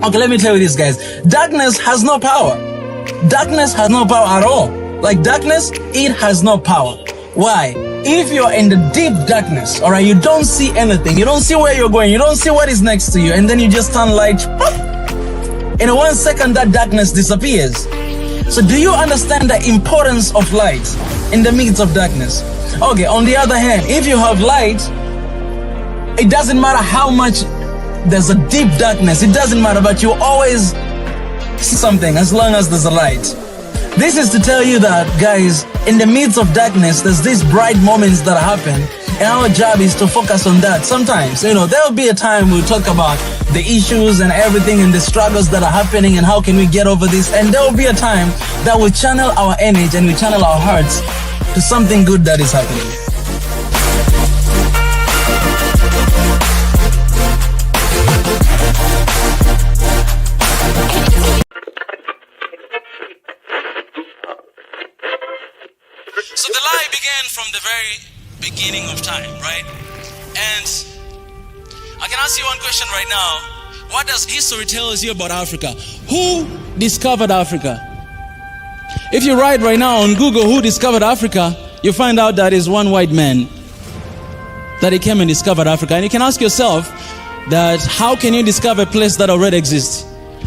Okay, let me tell you this, guys. Darkness has no power. Darkness has no power at all. Like darkness, it has no power. Why? If you're in the deep darkness, all right, you don't see anything. You don't see where you're going. You don't see what is next to you. And then you just turn light. In 1 second, that darkness disappears. So do you understand the importance of light in the midst of darkness? Okay, on the other hand, if you have light, it doesn't matter how much there's a deep darkness. It doesn't matter, but you always see something as long as there's a light. This is to tell you that, guys, in the midst of darkness, there's these bright moments that happen, and our job is to focus on that. Sometimes, there'll be a time we'll talk about the issues and everything and the struggles that are happening and how can we get over this. And there will be a time that we channel our energy and we channel our hearts to something good that is happening. So the lie began from the very beginning of time, right? And I can ask you one question right now. What does history tell us you about Africa? Who discovered Africa? If you write right now on Google who discovered Africa, you find out that is one white man that he came and discovered Africa. And you can ask yourself that how can you discover a place that already exists?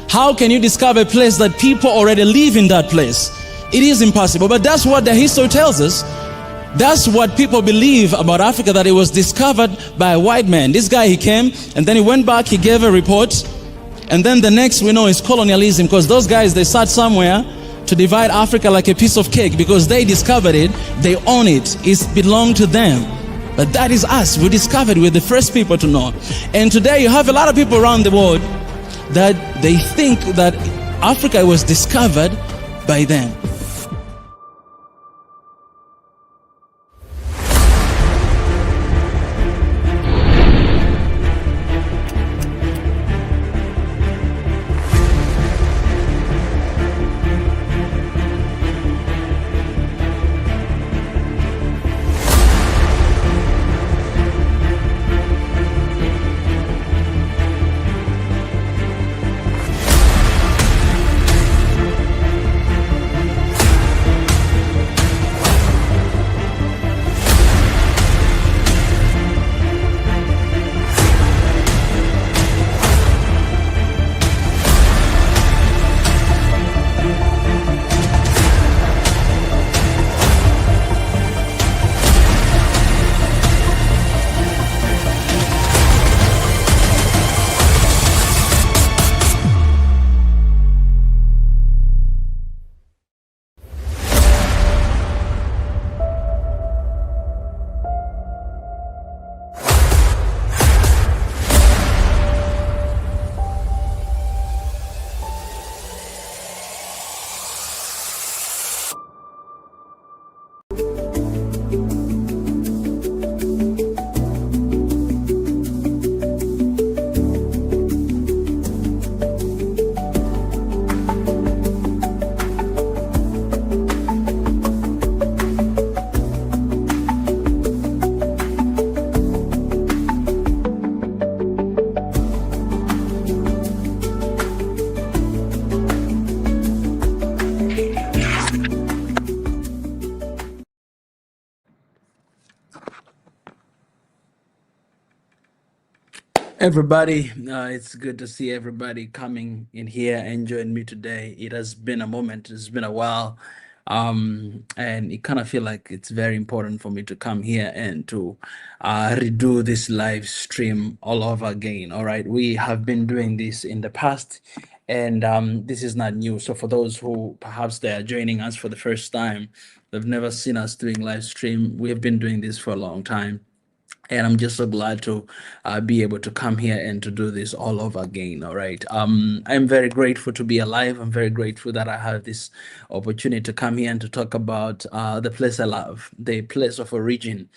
How can you discover a place that people already live in that place? It is impossible, but that's what the history tells us. That's what people believe about Africa, that it was discovered by a white man. This guy, he came, and then he went back, he gave a report, and then the next we know is colonialism, because those guys, they sat somewhere to divide Africa like a piece of cake, because they discovered it, they own it, it belonged to them. But that is us. We discovered, we're the first people to know. And today you have a lot of people around the world that they think that Africa was discovered by them. Everybody, it's good to see everybody coming in here and join me today. It has been a moment, it's been a while, and it kind of feel like it's very important for me to come here and to redo this live stream all over again. All right, we have been doing this in the past, and this is not new. So for those who perhaps they are joining us for the first time, they've never seen us doing live stream, we have been doing this for a long time. And I'm just so glad to be able to come here and to do this all over again. All right. I'm very grateful to be alive. I'm very grateful that I have this opportunity to come here and to talk about the place I love, the place of origin,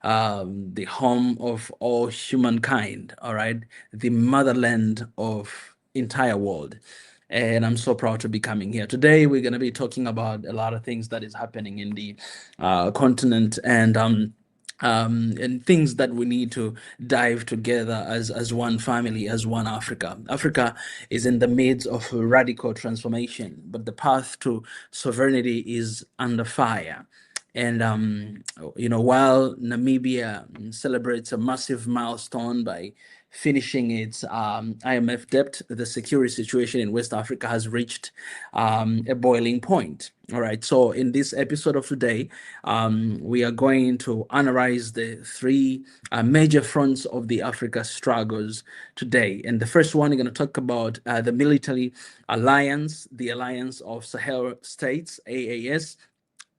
the home of all humankind. All right. The motherland of entire world. And I'm so proud to be coming here. Today, we're going to be talking about a lot of things that is happening in the continent. And and things that we need to dive together as one family, as one Africa. Africa is in the midst of a radical transformation, but the path to sovereignty is under fire. And while Namibia celebrates a massive milestone by finishing its IMF debt, the security situation in West Africa has reached a boiling point. All right. So in this episode of today, we are going to analyze the three major fronts of the Africa struggles today. And the first one, we're going to talk about the military alliance, the Alliance of Sahel States, AAS.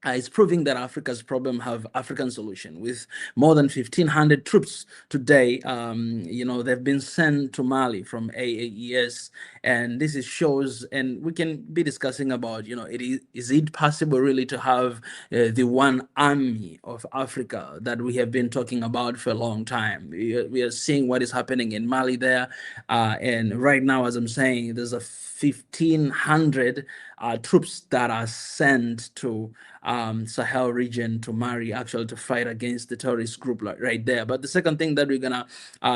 It's proving that Africa's problem have African solution. With more than 1,500 troops today, they've been sent to Mali from AAES, and this is shows. And we can be discussing about, is it possible really to have the one army of Africa that we have been talking about for a long time? We are seeing what is happening in Mali there, and right now, as I'm saying, there's a 1,500 troops that are sent to Sahel region to Mali, actually to fight against the terrorist group right there. But the second thing that we're gonna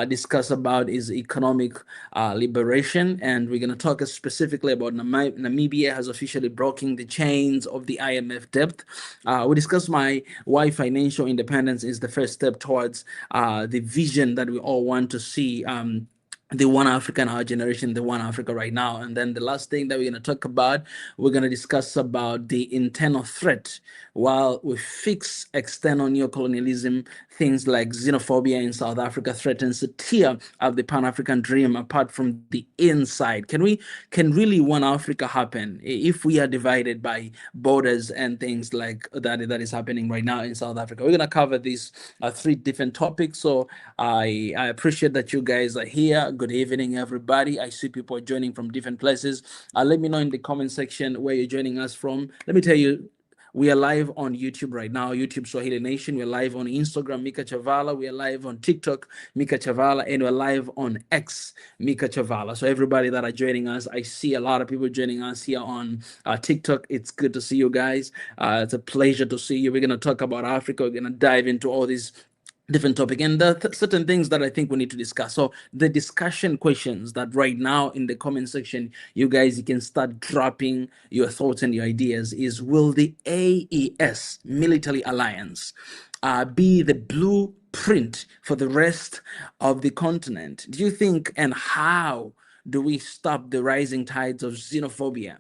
discuss about is economic liberation, and we're gonna talk specifically about Namibia has officially broken the chains of the IMF debt. We discuss why financial independence is the first step towards the vision that we all want to see. The one Africa in our generation, the one Africa right now. And then the last thing that we're going to talk about, we're going to discuss about the internal threat. While we fix external neo-colonialism, things like xenophobia in South Africa threatens to tear up the Pan-African dream apart from the inside. Can really one Africa happen if we are divided by borders and things like that is happening right now in South Africa? We're going to cover these three different topics. So I appreciate that you guys are here. Good evening, everybody. I see people joining from different places. Let me know in the comment section where you're joining us from. Let me tell you, we are live on YouTube right now, YouTube Swahili Nation. We're live on Instagram, Mika Chavala. We are live on TikTok, Mika Chavala. And we're live on X, Mika Chavala. So everybody that are joining us, I see a lot of people joining us here on TikTok. It's good to see you guys. It's a pleasure to see you. We're going to talk about Africa. We're going to dive into all these different topic, and there are certain things that I think we need to discuss. So the discussion questions that right now in the comment section, you can start dropping your thoughts and your ideas is, will the AES military alliance be the blueprint for the rest of the continent? Do you think, and how do we stop the rising tides of xenophobia,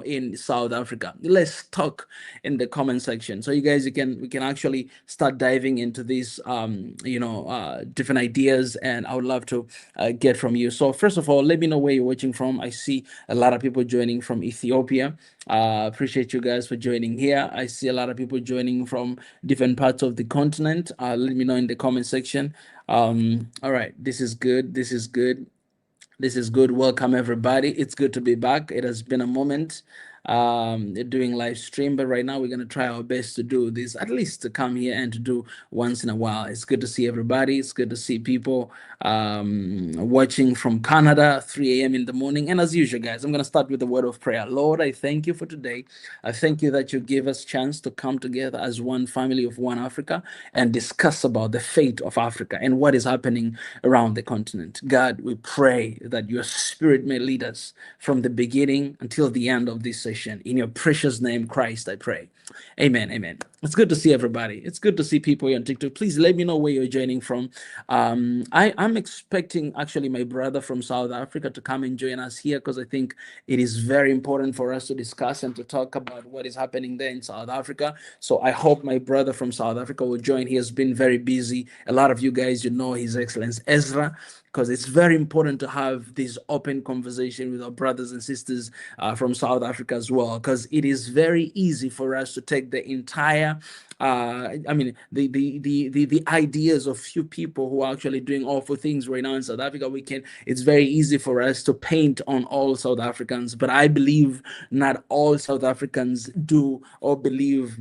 in South Africa? Let's talk in the comment section. So you guys, we can actually start diving into these, different ideas, and I would love to get from you. So first of all, let me know where you're watching from. I see a lot of people joining from Ethiopia. Appreciate you guys for joining here. I see a lot of people joining from different parts of the continent. Let me know in the comment section. All right, this is good. This is good. This is good. Welcome, everybody. It's good to be back. It has been a moment doing live stream, but right now we're going to try our best to do this, at least to come here and to do once in a while. It's good to see everybody. It's good to see people watching from Canada, 3 a.m. in the morning. And as usual, guys, I'm going to start with a word of prayer. Lord, I thank you for today. I thank you that you give us chance to come together as one family of one Africa and discuss about the fate of Africa and what is happening around the continent. God, we pray that your spirit may lead us from the beginning until the end of this session. In your precious name, Christ, I pray. Amen. Amen. It's good to see everybody. It's good to see people here on TikTok. Please let me know where you're joining from. I'm expecting actually my brother from South Africa to come and join us here, because I think it is very important for us to discuss and to talk about what is happening there in South Africa. So I hope my brother from South Africa will join. He has been very busy. A lot of you guys, His Excellency Ezra, because it's very important to have this open conversation with our brothers and sisters from South Africa as well, because it is very easy for us to take the entire the ideas of few people who are actually doing awful things right now in South Africa. It's very easy for us to paint on all South Africans, but I believe not all South Africans do or believe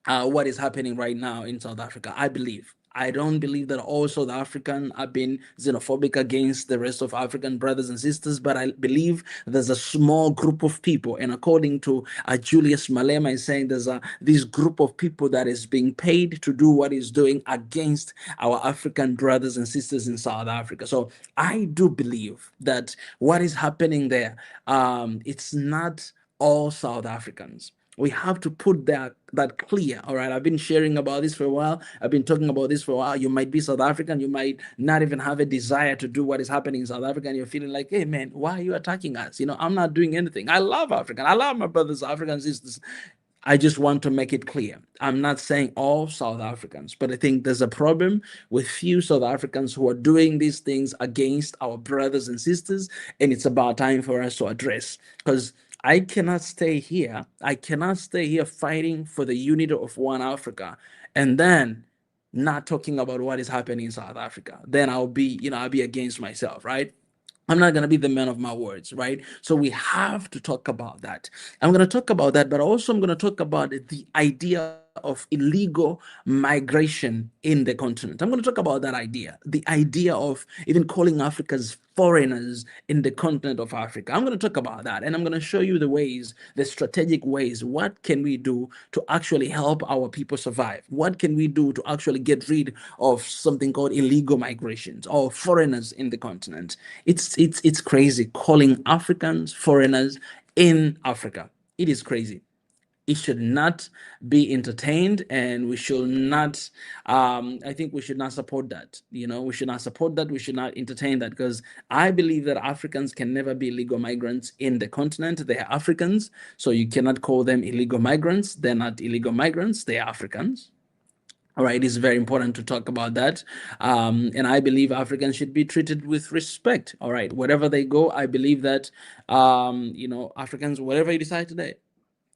what is happening right now in South Africa. I believe I don't believe that all South African are being xenophobic against the rest of African brothers and sisters, but I believe there's a small group of people, and according to Julius Malema is saying there's this group of people that is being paid to do what is doing against our African brothers and sisters in South Africa. So I do believe that what is happening there, it's not all South Africans. We have to put that clear. All right, I've been sharing about this for a while. I've been talking about this for a while. You might be South African, you might not even have a desire to do what is happening in South Africa, and you're feeling like, hey man, why are you attacking us? I'm not doing anything. I love African, I love my brothers, African sisters. I just want to make it clear. I'm not saying all South Africans, but I think there's a problem with few South Africans who are doing these things against our brothers and sisters, and it's about time for us to address. Because I cannot stay here. I cannot stay here fighting for the unity of one Africa, and then not talking about what is happening in South Africa. Then I'll be against myself, right? I'm not going to be the man of my words, right? So we have to talk about that. I'm going to talk about that, but also I'm going to talk about the idea of illegal migration in the continent. I'm going to talk about that idea, the idea of even calling Africans foreigners in the continent of Africa. I'm going to talk about that, and I'm going to show you the ways, the strategic ways. What can we do to actually help our people survive? What can we do to actually get rid of something called illegal migrations or foreigners in the continent? It's crazy calling Africans foreigners in Africa. It is crazy. It should not be entertained, and we should not I think we should not support that. We should not support that. We should not entertain that, because I believe that Africans can never be illegal migrants in the continent. They are Africans, so you cannot call them illegal migrants. They're not illegal migrants, they are Africans. All right, it's very important to talk about that. And I believe Africans should be treated with respect. All right, wherever they go, I believe that Africans, wherever you decide today,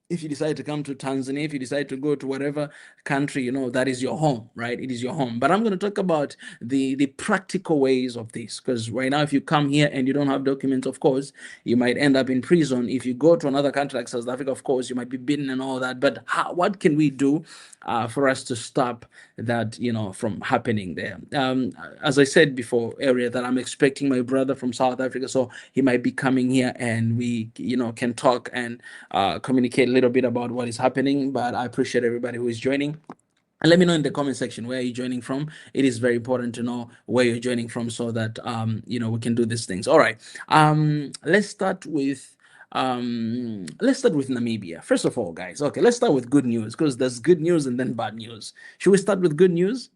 if you decide to come to Tanzania, if you decide to go to whatever country, that is your home, right? It is your home. But I'm going to talk about the practical ways of this, because right now, if you come here and you don't have documents, of course, you might end up in prison. If you go to another country like South Africa, of course, you might be beaten and all that. But what can we do for us to stop that, from happening there? As I said before earlier, that I'm expecting my brother from South Africa, so he might be coming here, and we, can talk and communicate a little bit about what is happening. But I appreciate everybody who is joining. And let me know in the comment section where you're joining from. It is very important to know where you're joining from, so that we can do these things. All right. Let's start with Namibia. First of all, guys. Okay, let's start with good news, because there's good news and then bad news. Should we start with good news?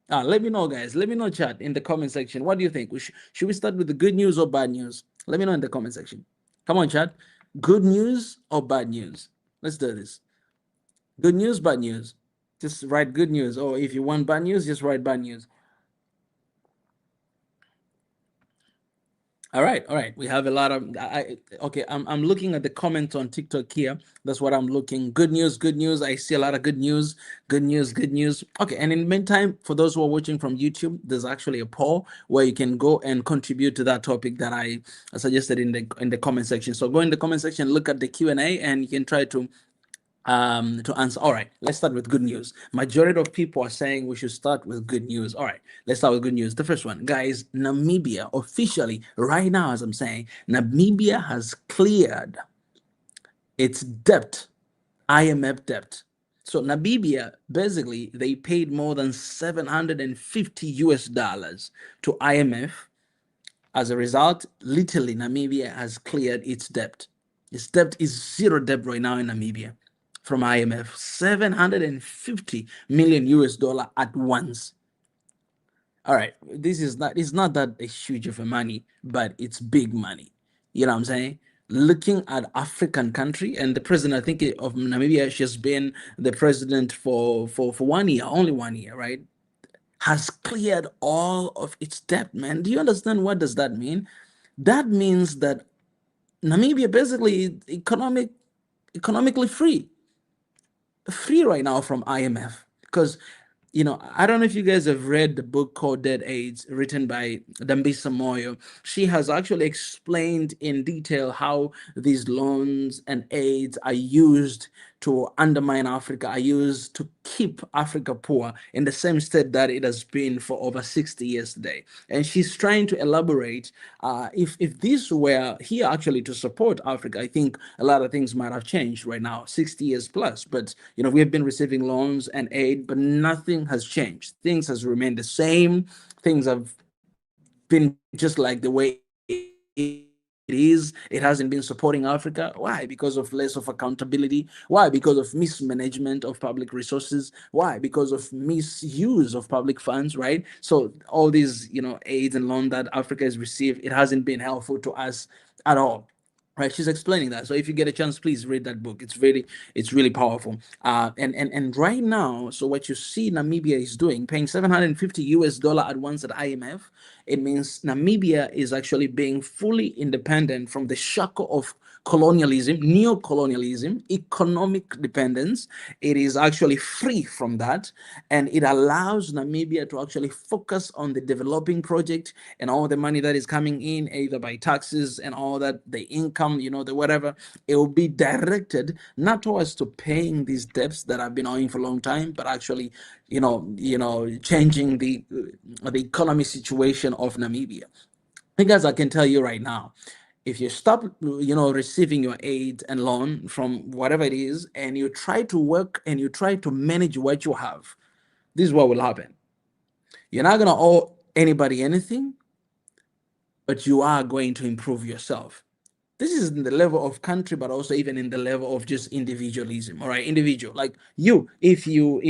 Let me know, guys. Let me know, chat, in the comment section. What do you think? Should we start with the good news or bad news? Let me know in the comment section. Come on, chat. Good news or bad news? Let's do this. Good news, bad news. Just write good news. Or if you want bad news, just write bad news. All right. We have a lot of. Okay. I'm looking at the comments on TikTok here. That's what I'm looking. Good news. I see a lot of good news. Good news. Okay. And in the meantime, for those who are watching from YouTube, there's actually a poll where you can go and contribute to that topic that I suggested in the comment section. So go in the comment section, look at the Q&A, and you can try to answer. All right, let's start with good news. Majority of people are saying we should start with good news. All right, let's start with good news. The first one, guys, Namibia officially, right now, as I'm saying, Namibia has cleared its debt, IMF debt. So Namibia, basically, they paid more than $750 to IMF. As a result, literally, Namibia has cleared its debt. Its debt is zero debt right now in Namibia from IMF, 750 million US dollar at once. All right, it's not that huge of a money, but it's big money. You know what I'm saying? Looking at African country, and the president, I think, of Namibia, she's been the president for 1 year, only 1 year, right? Has cleared all of its debt, man. Do you understand what does that mean? That means that Namibia basically economically free right now from IMF, because I don't know if you guys have read the book called Dead AIDS, written by Dambisa Moyo. She has actually explained in detail how these loans and aids are used to undermine Africa are used to keep Africa poor in the same state that it has been for over 60 years today. And she's trying to elaborate, if this were here actually to support Africa, I think a lot of things might have changed right now, 60 years plus. But we have been receiving loans and aid, but nothing has changed. Things has remained the same. Things have been just like the way it is. It hasn't been supporting Africa. Why? Because of less of accountability. Why? Because of mismanagement of public resources. Why? Because of misuse of public funds, right? So all these, aids and loan that Africa has received, it hasn't been helpful to us at all. Right, she's explaining that. So if you get a chance, please read that book. It's really powerful. And right now, so what you see Namibia is doing, paying $750 at once at IMF, it means Namibia is actually being fully independent from the shackle of colonialism, neo-colonialism, economic dependence. It is actually free from that, and it allows Namibia to actually focus on the developing project and all the money that is coming in, either by taxes and all that, the income, the whatever. It will be directed not towards to paying these debts that have been owing for a long time, but actually, changing the economy situation of Namibia. Because I can tell you right now, if you stop, receiving your aid and loan from whatever it is, and you try to work and you try to manage what you have, this is what will happen. You're not going to owe anybody anything, but you are going to improve yourself. This is in the level of country, but also even in the level of just individualism. All right, individual, like if you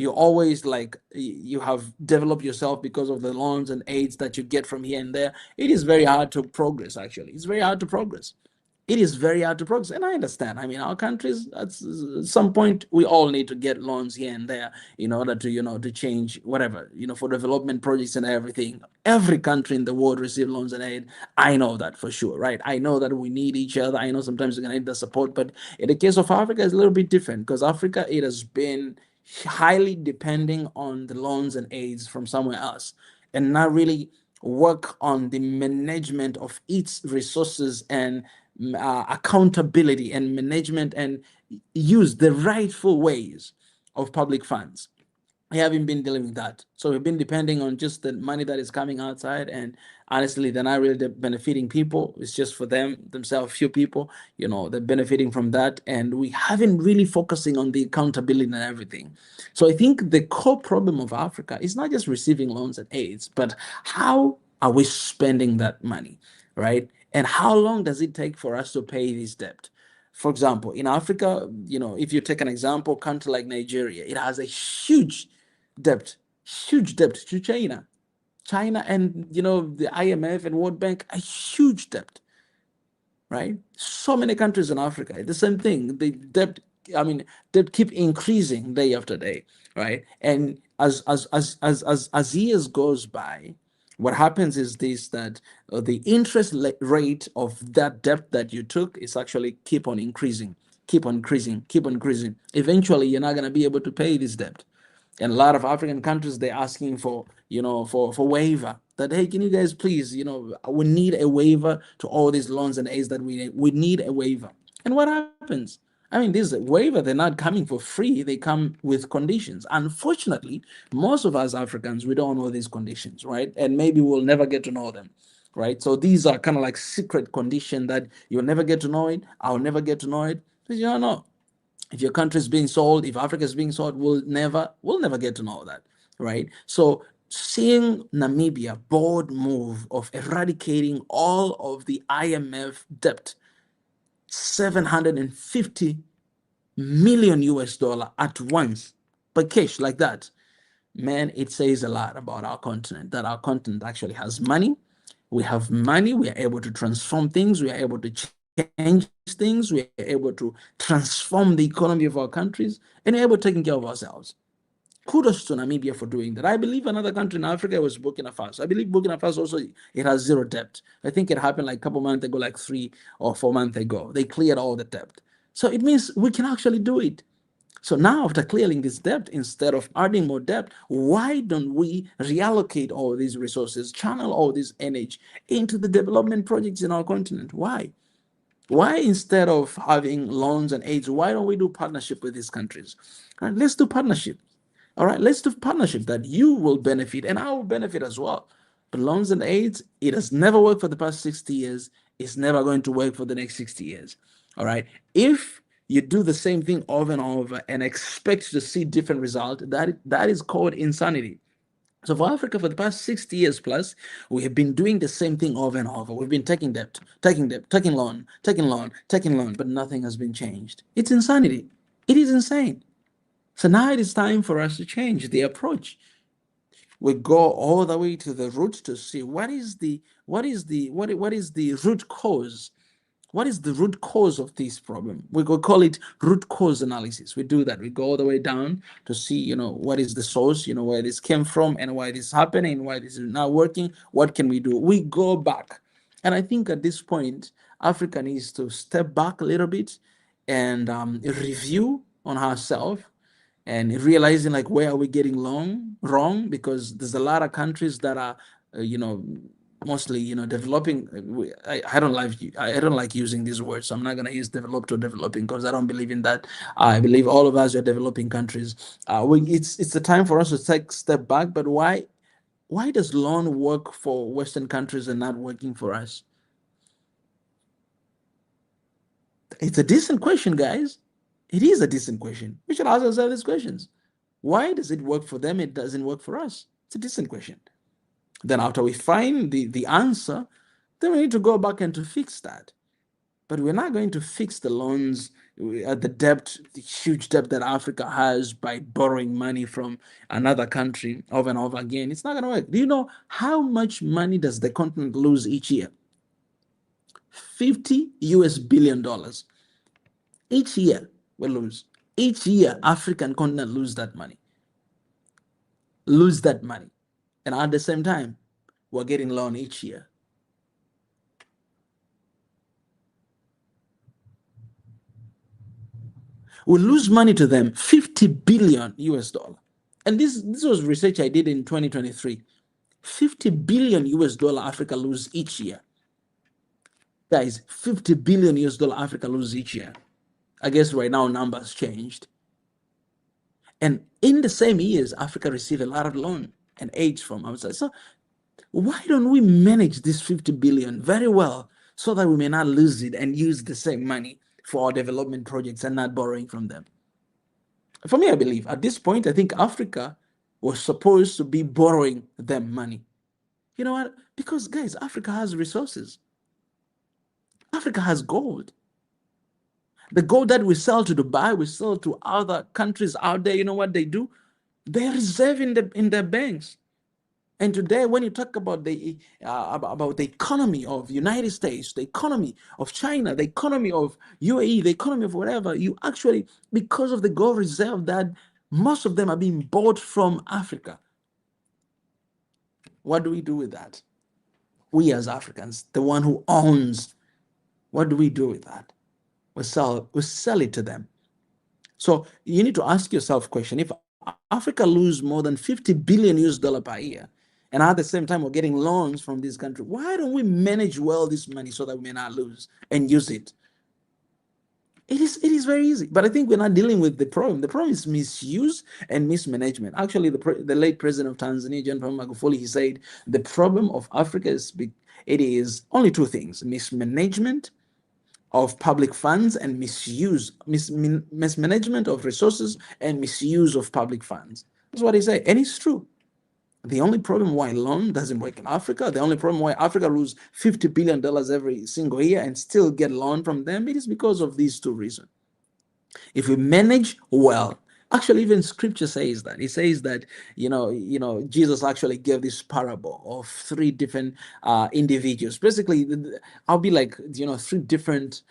always, like, you have developed yourself because of the loans and aids that you get from here and there, it is very hard to progress. Actually, it's very hard to progress. It is very hard to progress. And I understand. I mean, our countries, at some point, we all need to get loans here and there in order to, to change whatever, for development projects and everything. Every country in the world receives loans and aid. I know that for sure, right? I know that we need each other. I know sometimes we're going to need the support. But in the case of Africa, it's a little bit different, because Africa, it has been highly depending on the loans and aids from somewhere else, and not really work on the management of its resources and accountability and management, and use the rightful ways of public funds. We haven't been dealing with that. So we've been depending on just the money that is coming outside, and honestly, they're not really benefiting people. It's just for themselves, few people, they're benefiting from that. And we haven't really focusing on the accountability and everything. So I think the core problem of Africa is not just receiving loans and aids, but how are we spending that money, right? And how long does it take for us to pay this debt? For example, in Africa, if you take an example, country like Nigeria, it has a huge debt to China. China and the IMF and World Bank, a huge debt, right? So many countries in Africa, the same thing. The debt, debt keep increasing day after day, right? And as years goes by, what happens is this, that the interest rate of that debt that you took is actually keep on increasing. Eventually, you're not going to be able to pay this debt. And a lot of African countries, they're asking for, for waiver. That, hey, can you guys please, we need a waiver to all these loans and aids that we need a waiver. And what happens? This waiver, they're not coming for free. They come with conditions. Unfortunately, most of us Africans, we don't know these conditions, right? And maybe we'll never get to know them, right? So these are kind of like secret condition that you'll never get to know it. I'll never get to know it. Because you don't know. If your country is being sold, if Africa is being sold, we'll never get to know that, right? So seeing Namibia bold move of eradicating all of the IMF debt, 750 million US dollar at once, but cash like that, man, it says a lot about our continent, that our continent actually has money. We have money. We are able to transform things. We are able to change things. We are able to transform the economy of our countries, and we're able to take care of ourselves. Kudos to Namibia for doing that. I believe another country in Africa was Burkina Faso. I believe Burkina Faso also, it has zero debt. I think it happened like a couple months ago, like 3 or 4 months ago. They cleared all the debt. So it means we can actually do it. So now, after clearing this debt, instead of adding more debt, why don't we reallocate all these resources, channel all this energy into the development projects in our continent? Why? Why, instead of having loans and aids, why don't we do partnership with these countries? All right, let's do partnership. All right, let's do partnership that you will benefit and I will benefit as well. But loans and aids, it has never worked for the past 60 years. It's never going to work for the next 60 years. All right. If you do the same thing over and over and expect to see different result, that is called insanity. So for Africa, for the past 60 years plus, we have been doing the same thing over and over. We've been taking debt, taking loan, taking loan, taking loan, but nothing has been changed. It's insanity. It is insane. So now it is time for us to change the approach. We go all the way to the root to see what is the root cause. What is the root cause of this problem? We could call it root cause analysis. We do that. We go all the way down to see, what is the source, where this came from and why this is happening, why this is not working. What can we do? We go back. And I think at this point, Africa needs to step back a little bit and review on herself and realizing like where are we getting wrong, because there's a lot of countries that are mostly developing. I don't like using these words, so I'm not going to use developed or developing because I don't believe in that. I believe all of us are developing countries. It's the time for us to take a step back. But why does loan work for Western countries and not working for us? It's a decent question, guys. It is a decent question. We should ask ourselves these questions. Why does it work for them? It doesn't work for us. It's a decent question. Then after we find the answer, then we need to go back and to fix that. But we're not going to fix the loans, the debt, the huge debt that Africa has by borrowing money from another country over and over again. It's not going to work. Do you know how much money does the continent lose each year? $50 billion. Each year we lose. Each year, African continent lose that money. And at the same time, we're getting loan each year. We lose money to them, 50 billion US dollar. And this was research I did in 2023. 50 billion US dollar Africa lose each year. Guys, 50 billion US dollar Africa lose each year. I guess right now numbers changed. And in the same years, Africa received a lot of loan and aid from outside. So why don't we manage this 50 billion very well so that we may not lose it and use the same money for our development projects and not borrowing from them? For me, I believe at this point, I think Africa was supposed to be borrowing them money. You know what? Because guys, Africa has resources. Africa has gold. The gold that we sell to Dubai, we sell to other countries out there. You know what they do? They reserve in their banks. And today, when you talk about the economy of United States, the economy of China, the economy of UAE, the economy of whatever, you actually, because of the gold reserve, that most of them are being bought from Africa. What do we do with that? We as Africans, the one who owns, what do we do with that? We sell it to them. So you need to ask yourself a question. If Africa lose more than 50 billion US dollar per year, and at the same time we're getting loans from this country, why don't we manage well this money so that we may not lose and use it? It is very easy, but I think we're not dealing with the problem. The problem is misuse and mismanagement. Actually, the late president of Tanzania, John Pombe Magufuli, he said the problem of Africa is only two things: mismanagement of public funds and mismanagement of resources and misuse of public funds. That's what he said, and it's true. The only problem why loan doesn't work in Africa, the only problem why Africa loses $50 billion every single year and still get loan from them, it is because of these two reasons. If we manage well, actually even scripture says that. It says that, Jesus actually gave this parable of three different individuals. Basically, I'll be like, three different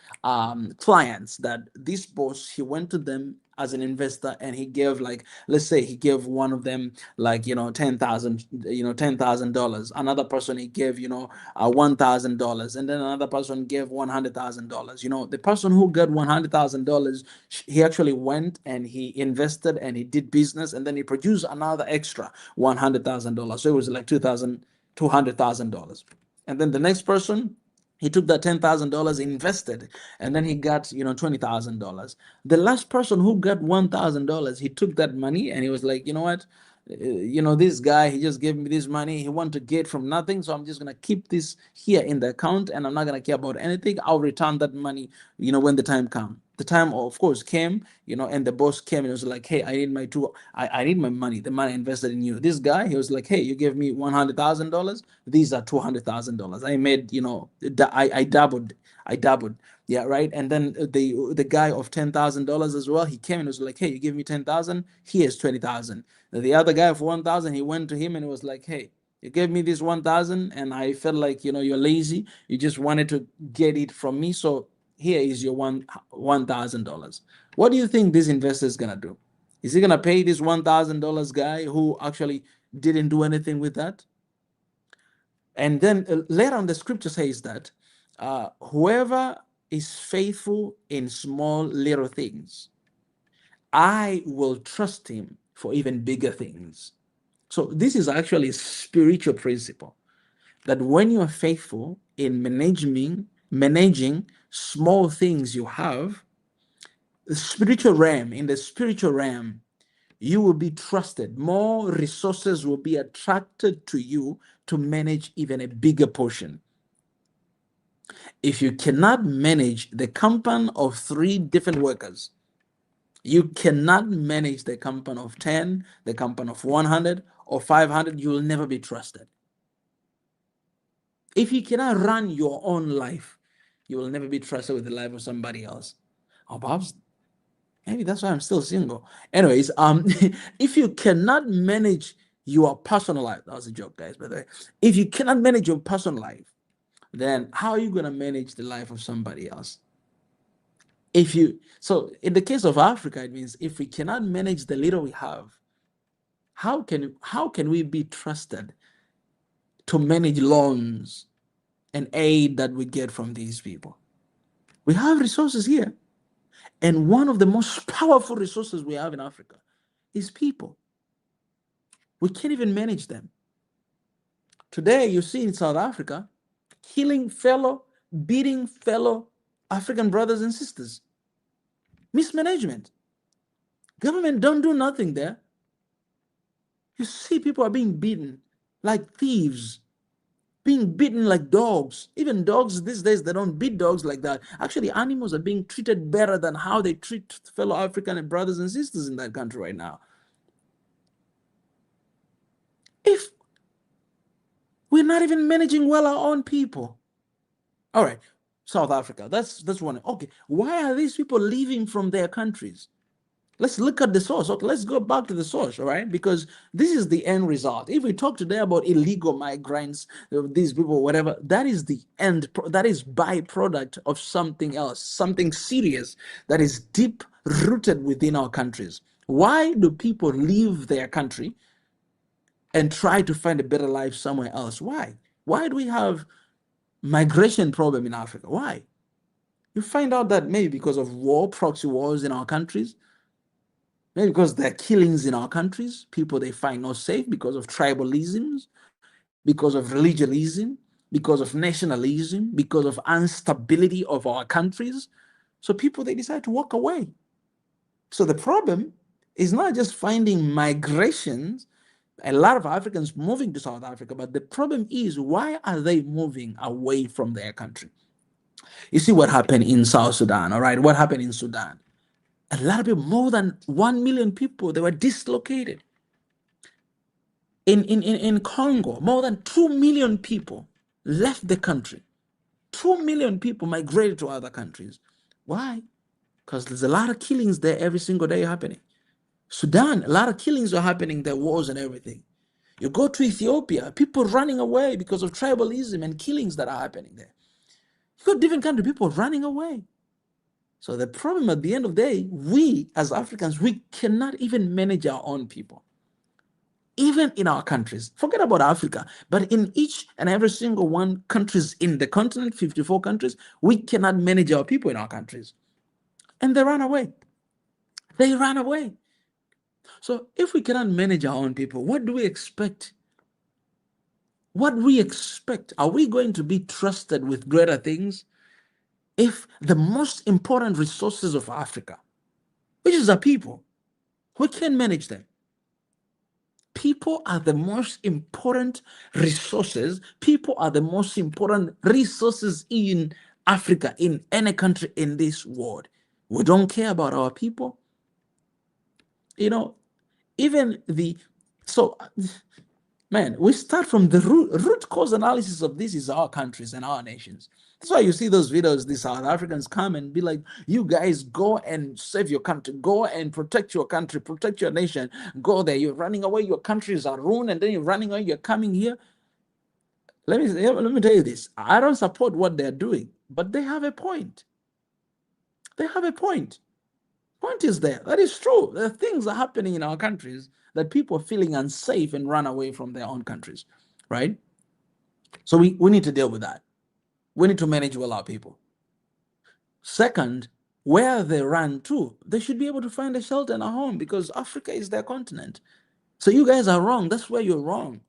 clients that this boss, he went to them as an investor and he gave, like, let's say he gave one of them like $10,000. Another person he gave $1,000, and then another person gave $100,000. The person who got $100,000, he actually went and he invested and he did business, and then he produced another extra $100,000. So it was like $200,000. And then the next person, He took that $10,000, invested, and then he got, $20,000. The last person who got $1,000, he took that money and he was like, you know what? This guy, he just gave me this money. He wanted to get from nothing. So I'm just going to keep this here in the account and I'm not going to care about anything. I'll return that money, when the time comes. The time, of course, came, and the boss came and was like, hey, I need my money, the money I invested in you. This guy, he was like, hey, you gave me $100,000. These are $200,000. I made, I doubled. Yeah, right. And then the guy of $10,000 as well, he came and was like, hey, you give me 10,000, here's 20,000. The other guy of 1,000, he went to him and was like, hey, you gave me this 1,000 and I felt like, you're lazy. You just wanted to get it from me. So here is your $1,000. What do you think this investor is going to do? Is he going to pay this $1,000 guy who actually didn't do anything with that? And then later on, the scripture says that whoever is faithful in small little things, I will trust him for even bigger things. So this is actually a spiritual principle that when you are faithful in managing small things you have, in the spiritual realm, you will be trusted. More resources will be attracted to you to manage even a bigger portion. If you cannot manage the company of 3 different workers, you cannot manage the company of 10, the company of 100 or 500, you will never be trusted. If you cannot run your own life, you will never be trusted with the life of somebody else. Oh, perhaps maybe that's why I'm still single. Anyways, if you cannot manage your personal life, that was a joke, guys, by the way. If you cannot manage your personal life, then how are you going to manage the life of somebody else? So in the case of Africa, it means if we cannot manage the little we have, how can we be trusted to manage loans and aid that we get from these people? We have resources here. And one of the most powerful resources we have in Africa is people. We can't even manage them. Today, you see in South Africa, beating fellow African brothers and sisters. Mismanagement. Government don't do nothing there. You see people are being beaten like thieves, being beaten like dogs. Even dogs these days, they don't beat dogs like that. Actually, animals are being treated better than how they treat fellow African brothers and sisters in that country right now. If we're not even managing well our own people. All right, South Africa, that's one. Okay, why are these people leaving from their countries? Let's look at the source. Okay, let's go back to the source, all right? Because this is the end result. If we talk today about illegal migrants, these people, whatever, that is the end, that is byproduct of something else, something serious that is deep rooted within our countries. Why do people leave their country and try to find a better life somewhere else? Why? Why do we have migration problem in Africa? Why? You find out that maybe because of proxy wars in our countries, maybe because there are killings in our countries, people they find not safe because of tribalisms, because of religionism, because of nationalism, because of instability of our countries. So people, they decide to walk away. So the problem is not just finding migrations, a lot of Africans moving to South Africa, but the problem is, why are they moving away from their country? You see what happened in South Sudan, all right? What happened in Sudan? A lot of people, more than 1 million people, they were dislocated. In Congo, more than 2 million people left the country. 2 million people migrated to other countries. Why? Because there's a lot of killings there every single day happening. Sudan, a lot of killings are happening there, wars and everything. You go to Ethiopia, people running away because of tribalism and killings that are happening there. You go to different countries, people running away. So the problem at the end of the day, we as Africans, we cannot even manage our own people. Even in our countries, forget about Africa, but in each and every single one countries in the continent, 54 countries, we cannot manage our people in our countries. And they run away. They run away. So if we cannot manage our own people, what do we expect what we expect, are we going to be trusted with greater things if the most important resources of Africa, which is our people, we can't manage them? People are the most important resources. People are the most important resources in Africa, in any country in this world. We don't care about our people. You know, even the, so, man, we start from the root cause analysis of this is our countries and our nations. That's why you see those videos, these South Africans come and be like, you guys go and save your country, go and protect your country, protect your nation, go there. You're running away, your countries are ruined, and then you're running away, you're coming here. Let me tell you this. I don't support what they're doing, but they have a point. They have a point. Point is there. That is true. There are things are happening in our countries that people are feeling unsafe and run away from their own countries, right? So we need to deal with that. We need to manage well our people. Second, where they run to, they should be able to find a shelter and a home because Africa is their continent. So you guys are wrong. That's where you're wrong.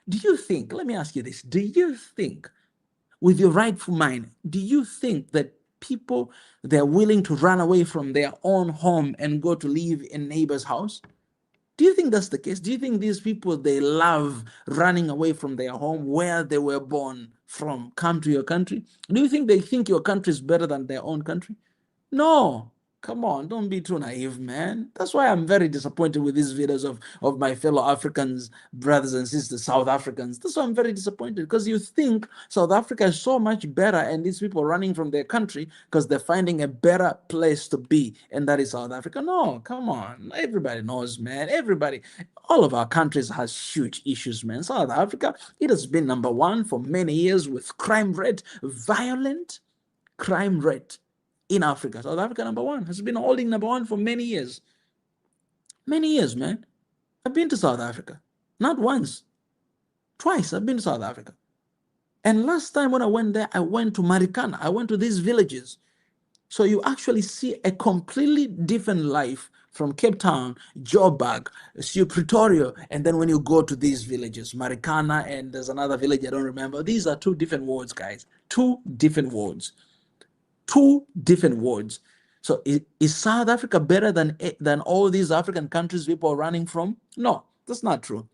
Do you think, let me ask you this, do you think, with your rightful mind, do you think that people, they're willing to run away from their own home and go to live in neighbor's house? Do you think that's the case? Do you think these people, they love running away from their home where they were born from, come to your country? Do you think they think your country is better than their own country? No. Come on, don't be too naive, man. That's why I'm very disappointed with these videos of my fellow Africans, brothers and sisters, South Africans. That's why I'm very disappointed, because you think South Africa is so much better and these people running from their country because they're finding a better place to be, and that is South Africa. No, come on. Everybody knows, man. Everybody, all of our countries has huge issues, man. South Africa, it has been number one for many years with crime rate, violent crime rate in Africa. South Africa, number one, has been holding number one for many years. Many years, man. I've been to South Africa. Not once. Twice I've been to South Africa. And last time when I went there, I went to Marikana. I went to these villages. So you actually see a completely different life from Cape Town, Joburg, Pretoria, and then when you go to these villages, Marikana, and there's another village I don't remember. These are two different words, guys. Two different words. Two different words. So is South Africa better than all these African countries people are running from? No, that's not true.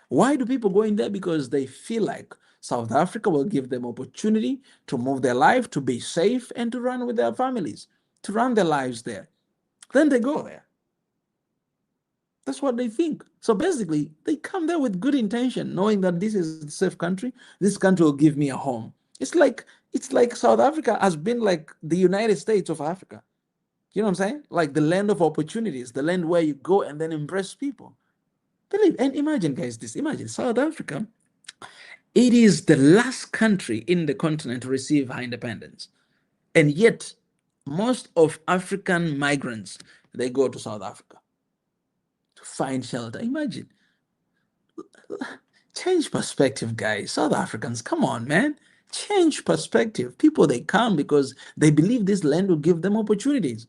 Why do people go in there? Because they feel like South Africa will give them opportunity to move their life, to be safe, and to run with their families, to run their lives there. Then they go there. That's what they think. So basically, they come there with good intention, knowing that this is a safe country. This country will give me a home. It's like South Africa has been like the United States of Africa. You know what I'm saying? Like the land of opportunities, the land where you go and then impress people. Believe, and imagine, guys, this. Imagine South Africa. It is the last country in the continent to receive our independence. And yet, most of African migrants, they go to South Africa to find shelter. Imagine. Change perspective, guys. South Africans, come on, man. Change perspective. People, they come because they believe this land will give them opportunities.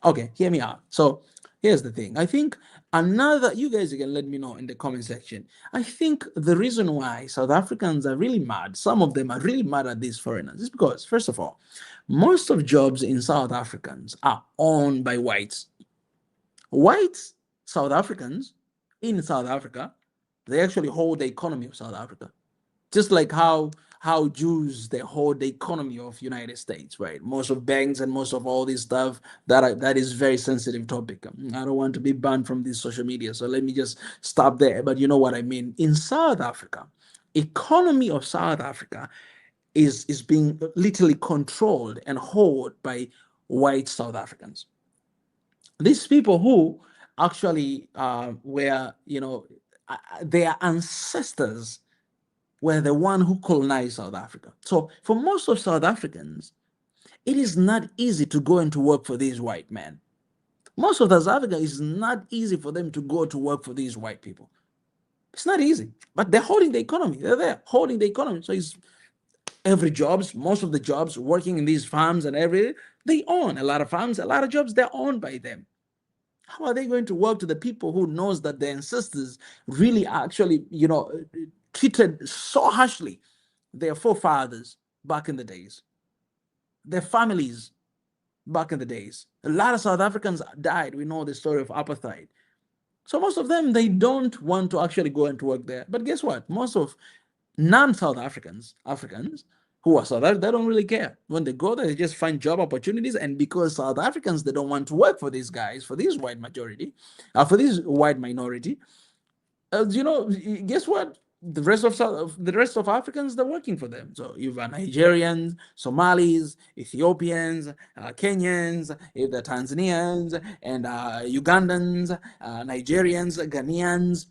Okay, hear me out. So here's the thing. I think you guys can let me know in the comment section. I think the reason why South Africans are really mad, some of them are really mad at these foreigners, is because, first of all, most of jobs in South Africans are owned by whites. White South Africans in South Africa, they actually hold the economy of South Africa. Just like how Jews, they hold the economy of United States, right? Most of banks and most of all this stuff, that is very sensitive topic. I don't want to be banned from this social media, so let me just stop there. But you know what I mean. In South Africa, economy of South Africa is being literally controlled and held by white South Africans. These people who actually were, their ancestors were the one who colonized South Africa. So for most of South Africans, it is not easy to go and to work for these white men. Most of South Africa is not easy for them to go to work for these white people. It's not easy, but they're holding the economy. They're there holding the economy. So it's most of the jobs working in these farms and everything, they own a lot of farms, a lot of jobs, they're owned by them. How are they going to work to the people who knows that their ancestors really actually, treated so harshly their forefathers back in the days, their families back in the days. A lot of South Africans died. We know the story of apartheid. So most of them, they don't want to actually go and to work there. But guess what? Most of non-South Africans who are South Africans, they don't really care. When they go there, they just find job opportunities. And because South Africans, they don't want to work for these guys, for this white majority, for this white minority, guess what? The rest of Africans, they're working for them. So you've got Nigerians, Somalis, Ethiopians, Kenyans, the Tanzanians, and Ugandans, Nigerians, Ghanaians.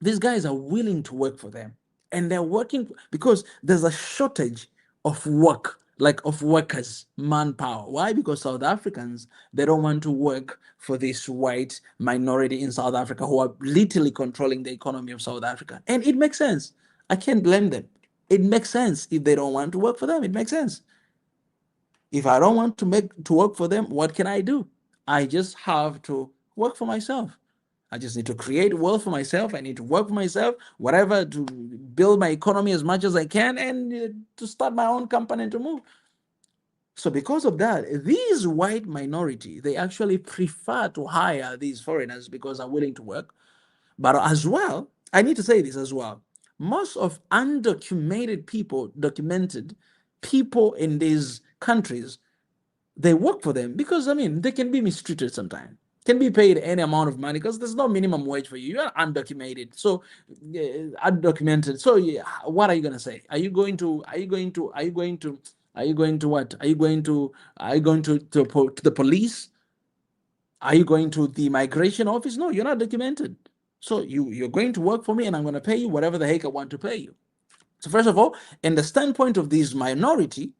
These guys are willing to work for them, and they're working because there's a shortage of work, like of workers, manpower. Why? Because South Africans, they don't want to work for this white minority in South Africa who are literally controlling the economy of South Africa. And it makes sense. I can't blame them. It makes sense. If they don't want to work for them, it makes sense. If I don't want to work for them, what can I do? I just have to work for myself. I just need to create wealth for myself. I need to work for myself, whatever, to build my economy as much as I can, and to start my own company and to move. So because of that, these white minority, they actually prefer to hire these foreigners because they're willing to work. But as well, I need to say this as well. Most of undocumented people, documented people in these countries, they work for them because, I mean, they can be mistreated sometimes. Can be paid any amount of money because there's no minimum wage for you. You're undocumented, so undocumented. So yeah, what are you gonna say? Are you going to what? Are you going to the police? Are you going to the migration office? No, you're not documented. So you're going to work for me, and I'm gonna pay you whatever the heck I want to pay you. So first of all, in the standpoint of this minority,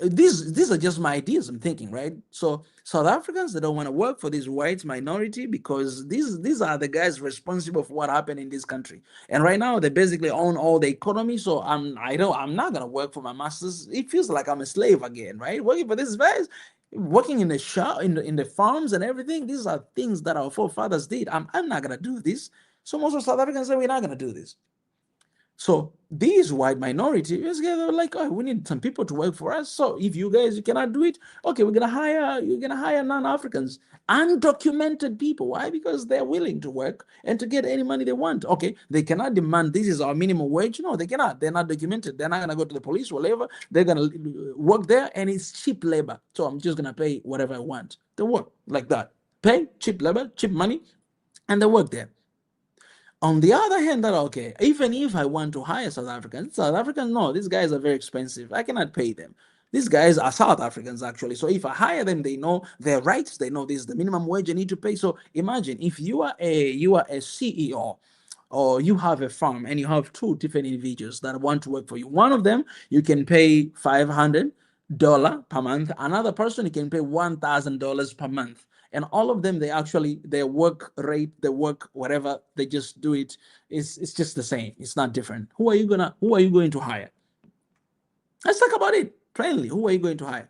these are just my ideas I'm thinking, right? So South Africans, they don't want to work for this white minority because these are the guys responsible for what happened in this country. And right now they basically own all the economy. So I'm not gonna work for my masters. It feels like I'm a slave again, right? Working for these guys, working in the shop, in the farms and everything. These are things that our forefathers did. I'm not gonna do this. So most of South Africans say we're not gonna do this. So these white minorities, they're like, oh, we need some people to work for us. So if you cannot do it, okay, you're gonna hire non-Africans, undocumented people. Why? Because they're willing to work and to get any money they want. Okay, they cannot demand this is our minimum wage. No, they cannot. They're not documented. They're not gonna go to the police or whatever. They're gonna work there, and it's cheap labor. So I'm just gonna pay whatever I want. They work like that. Pay cheap labor, cheap money, and they work there. On the other hand, that okay, even if I want to hire South Africans, no, these guys are very expensive. I cannot pay them. These guys are South Africans actually. So if I hire them, they know their rights. They know this is the minimum wage I need to pay. So imagine if you are a CEO, or you have a farm and you have two different individuals that want to work for you. One of them you can pay $500 per month. Another person you can pay $1,000 per month. And all of them, their work rate, their work, whatever, they just do it. It's just the same. It's not different. Who are you going to hire? Let's talk about it plainly. Who are you going to hire?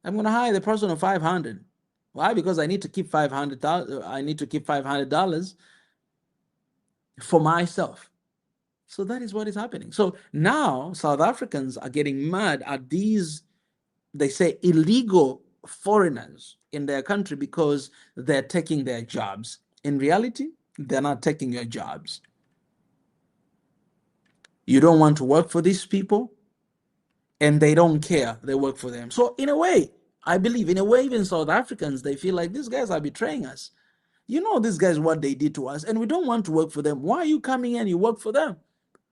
I'm going to hire the person of 500. Why? Because I need to keep $500 for myself. So that is what is happening. So now South Africans are getting mad at these, they say, illegal foreigners in their country because they're taking their jobs. In reality, they're not taking your jobs. You don't want to work for these people, and they don't care. They work for them. So in a way, I believe, even South Africans, they feel like these guys are betraying us. You know, these guys, what they did to us, and we don't want to work for them. Why are you coming here and you work for them?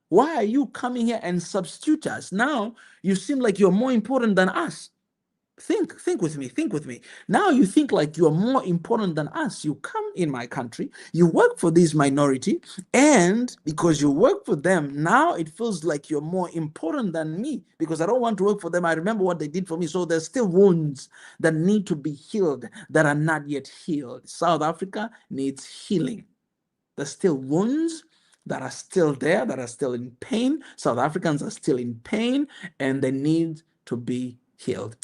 Why are you coming here and substitute us? Now you seem like you're more important than us. Think with me. Now you think like you are more important than us. You come in my country, you work for this minority, and because you work for them, now it feels like you're more important than me because I don't want to work for them. I remember what they did for me. So there's still wounds that need to be healed that are not yet healed. South Africa needs healing. There's still wounds that are still there, that are still in pain. South Africans are still in pain, and they need to be healed.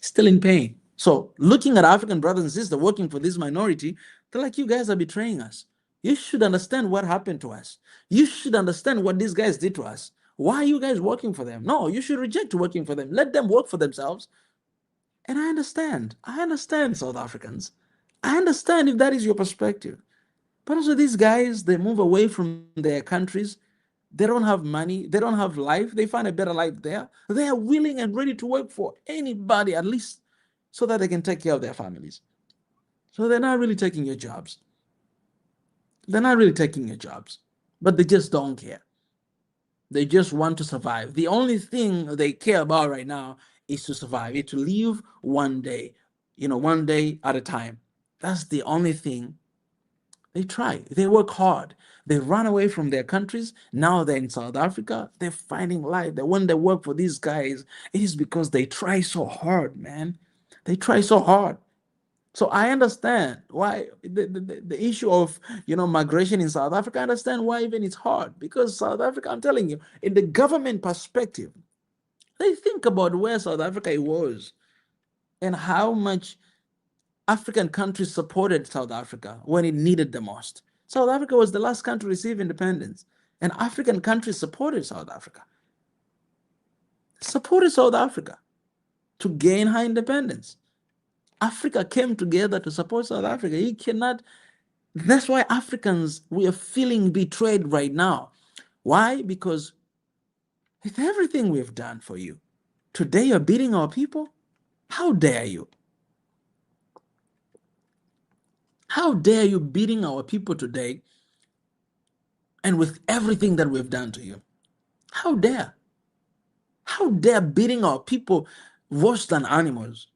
Still in pain. So looking at African brothers and sisters working for this minority, they're like, you guys are betraying us. You should understand what happened to us. You should understand what these guys did to us. Why are you guys working for them? No, you should reject working for them. Let them work for themselves. And I understand. I understand, South Africans. I understand if that is your perspective. But also, these guys, they move away from their countries. They don't have money. They don't have life. They find a better life there. They are willing and ready to work for anybody, at least so that they can take care of their families. So they're not really taking your jobs. They're not really taking your jobs, but they just don't care. They just want to survive. The only thing they care about right now is to survive, is to live one day, one day at a time. That's the only thing they try. They work hard. They run away from their countries. Now they're in South Africa. They're finding life. That when they work for these guys, it is because they try so hard, man. They try so hard. So I understand why the issue of migration in South Africa. I understand why even it's hard, because South Africa, I'm telling you, in the government perspective, they think about where South Africa was and how much African countries supported South Africa when it needed the most. South Africa was the last country to receive independence, and African countries supported South Africa, to gain high independence. Africa came together to support South Africa. You cannot. That's why Africans, we are feeling betrayed right now. Why? Because with everything we've done for you, today you're beating our people? How dare you? How dare you beating our people today, and with everything that we've done to you? How dare? How dare beating our people worse than animals?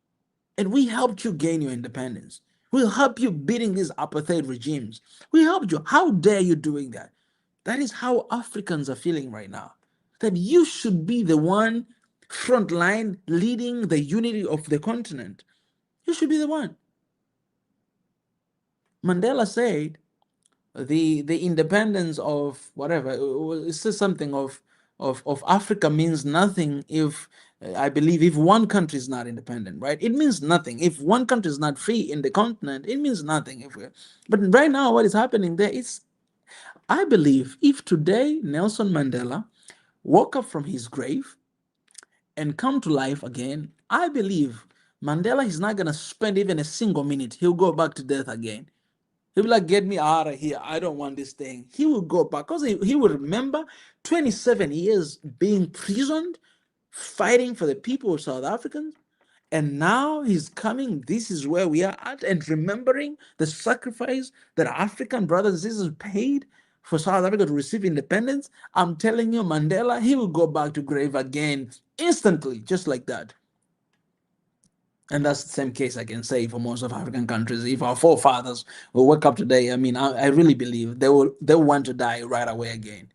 And we helped you gain your independence. We'll help you beating these apartheid regimes. We helped you. How dare you doing that? That is how Africans are feeling right now. That you should be the one front line leading the unity of the continent. You should be the one. Mandela said the independence of whatever, it says something of Africa means nothing if I believe if one country is not independent, right? It means nothing. If one country is not free in the continent, it means nothing. But right now, what is happening there is, I believe, if today Nelson Mandela woke up from his grave and come to life again, I believe Mandela is not going to spend even a single minute. He'll go back to death again. He'll be like, get me out of here. I don't want this thing. He will go back because he will remember 27 years being imprisoned, fighting for the people of South Africans. And now he's coming. This is where we are at, and remembering the sacrifice that African brothers and sisters paid for South Africa to receive independence. I'm telling you, Mandela, he will go back to grave again instantly, just like that. And that's the same case I can say for most of African countries. If our forefathers will wake up today, I mean, I really believe they'll want to die right away again.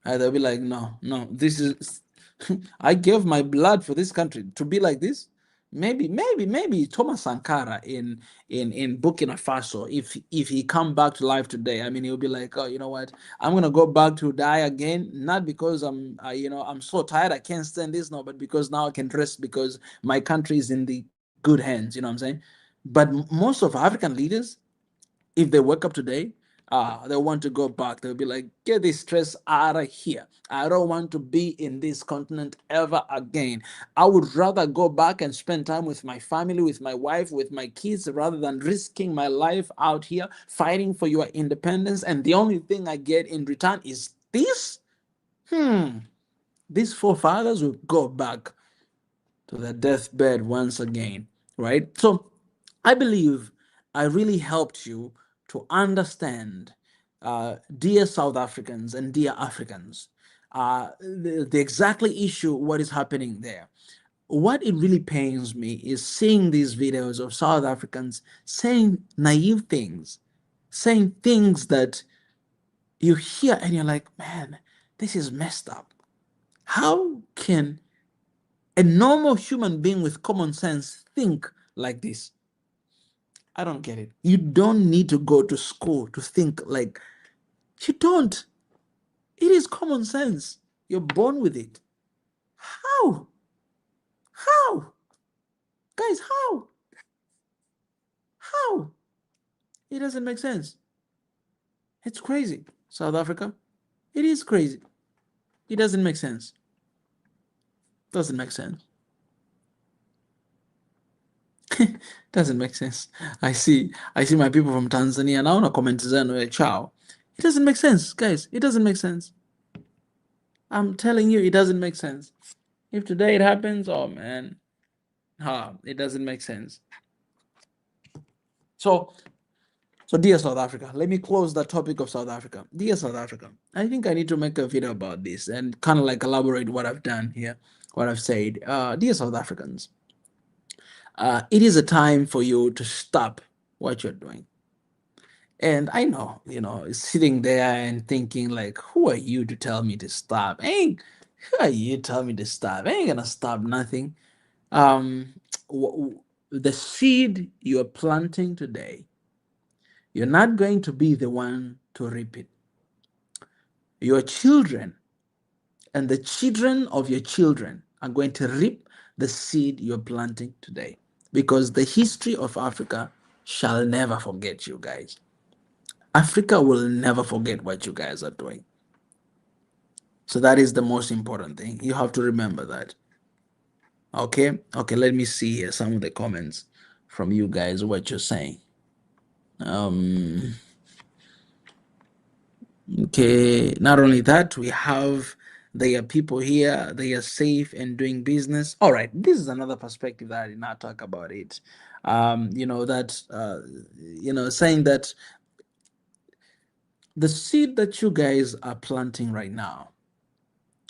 They'll be like, no, no, this is I gave my blood for this country to be like this. Maybe Thomas Sankara in Burkina Faso, if he come back to life today, I mean, he'll be like, oh, you know what? I'm gonna go back to die again, not because I'm so tired I can't stand this, no, but because now I can rest because my country is in the good hands. You know what I'm saying? But most of African leaders, if they wake up today, they want to go back. They'll be like, get this stress out of here. I don't want to be in this continent ever again. I would rather go back and spend time with my family, with my wife, with my kids, rather than risking my life out here fighting for your independence. And the only thing I get in return is this? These forefathers will go back to their deathbed once again, right? So I believe I really helped you to understand, dear South Africans and dear Africans, the exactly issue, what is happening there. What it really pains me is seeing these videos of South Africans saying naive things, saying things that you hear and you're like, man, this is messed up. How can a normal human being with common sense think like this? I don't get it. You don't need to go to school to think like, you don't. It is common sense. You're born with it. How? How? Guys, how? How? It doesn't make sense. It's crazy. South Africa, it is crazy. It doesn't make sense. Doesn't make sense. Doesn't make sense. I see my people from Tanzania now on a comment zenu ciao. It doesn't make sense, guys. It doesn't make sense. I'm telling you, it doesn't make sense. If today it happens, oh man, it doesn't make sense. So dear South Africa, let me close the topic of South Africa. Dear South Africa, I think I need to make a video about this and kind of like elaborate what I've done here, what I've said. Dear South Africans, it is a time for you to stop what you're doing. And I know, sitting there and thinking like, who are you to tell me to stop? Who are you to tell me to stop? I ain't gonna stop nothing. The seed you're planting today, you're not going to be the one to reap it. Your children and the children of your children are going to reap the seed you're planting today, because the history of Africa shall never forget you guys. Africa will never forget what you guys are doing. So that is the most important thing. You have to remember that. Okay, let me see here some of the comments from you guys, what you're saying. Okay, not only that, we have there are people here, they are safe and doing business. All right, this is another perspective that I did not talk about it. Saying that the seed that you guys are planting right now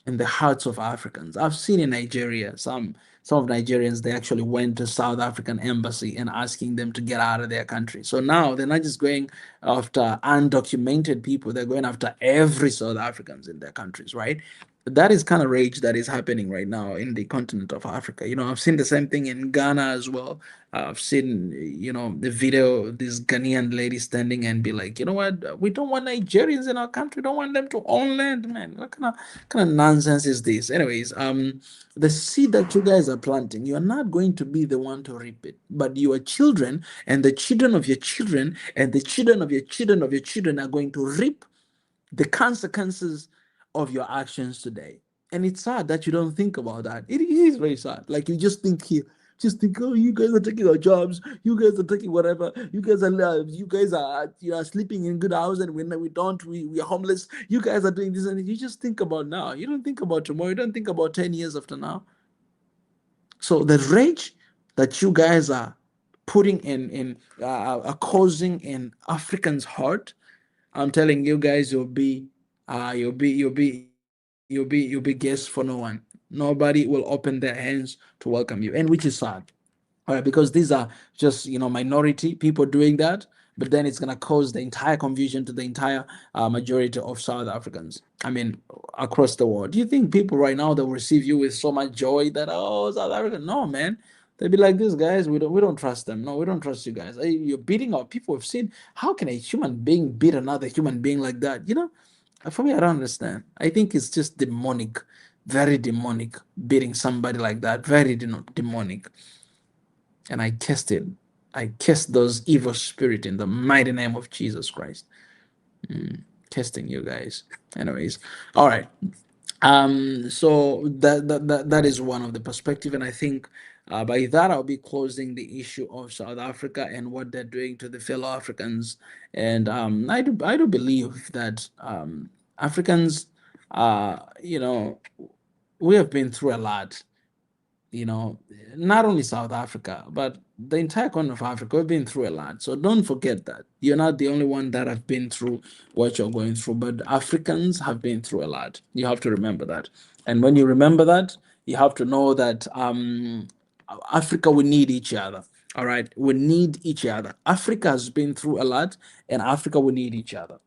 in the hearts of Africans. I've seen in Nigeria, some of Nigerians, they actually went to South African embassy and asking them to get out of their country. So now they're not just going after undocumented people, they're going after every South Africans in their countries, right? That is kind of rage that is happening right now in the continent of Africa. I've seen the same thing in Ghana as well. I've seen, the video of this Ghanaian lady standing and be like, you know what, we don't want Nigerians in our country. We don't want them to own land, man. What kind of nonsense is this? Anyways, the seed that you guys are planting, you're not going to be the one to reap it, but your children and the children of your children and the children of your children of your children are going to reap the consequences of your actions today. And it's sad that you don't think about that. It is very sad. Like you just think here, oh, you guys are taking our jobs, you guys are taking whatever, you guys are sleeping in good houses, and when we don't, we are homeless. You guys are doing this, and you just think about now. You don't think about tomorrow. You don't think about 10 years after now. So the rage that you guys are putting are causing in Africans' heart, I'm telling you guys, you'll be guests for no one. Nobody will open their hands to welcome you, and which is sad. All right, because these are just minority people doing that, but then it's gonna cause the entire confusion to the entire majority of South Africans. I mean, across the world. Do you think people right now that will receive you with so much joy that South Africa? No, man. They'd be like, these guys, we don't trust them. No, we don't trust you guys. You're beating our people. We've seen, how can a human being beat another human being like that? For me, I don't understand. I think it's just demonic, very demonic, beating somebody like that. Very demonic. And I cast it. I cast those evil spirits in the mighty name of Jesus Christ. Casting you guys. Anyways, all right. So that is one of the perspective, and I think by that I'll be closing the issue of South Africa and what they're doing to the fellow Africans. And I do believe that Africans, we have been through a lot. Not only South Africa, but the entire continent of Africa, we've been through a lot. So don't forget that. You're not the only one that have been through what you're going through, but Africans have been through a lot. You have to remember that. And when you remember that, you have to know that Africa, we need each other. All right. We need each other. Africa has been through a lot, and Africa, we need each other.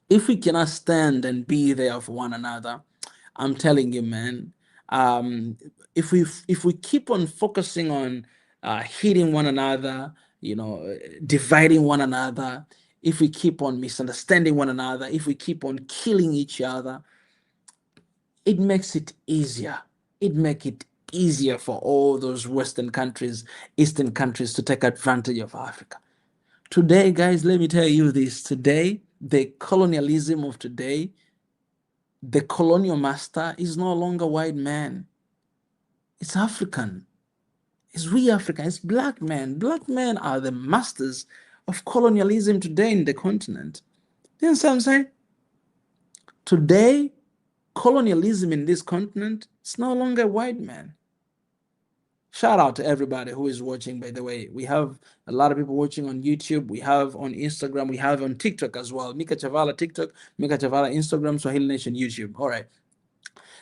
If we cannot stand and be there for one another, I'm telling you, man, if we keep on focusing on hitting one another, dividing one another, if we keep on misunderstanding one another, if we keep on killing each other, it makes it easier. It makes it easier for all those Western countries, Eastern countries to take advantage of Africa. Today, guys, let me tell you this. Today, the colonialism of today, the colonial master is no longer white man. It's African. It's we African. It's black men. Black men are the masters of colonialism today in the continent. You know what I'm saying? Today, colonialism in this continent is no longer white man. Shout out to everybody who is watching, by the way. We have a lot of people watching on YouTube. We have on Instagram. We have on TikTok as well. Mika Chavala TikTok, Mika Chavala Instagram, Swahili Nation YouTube. All right.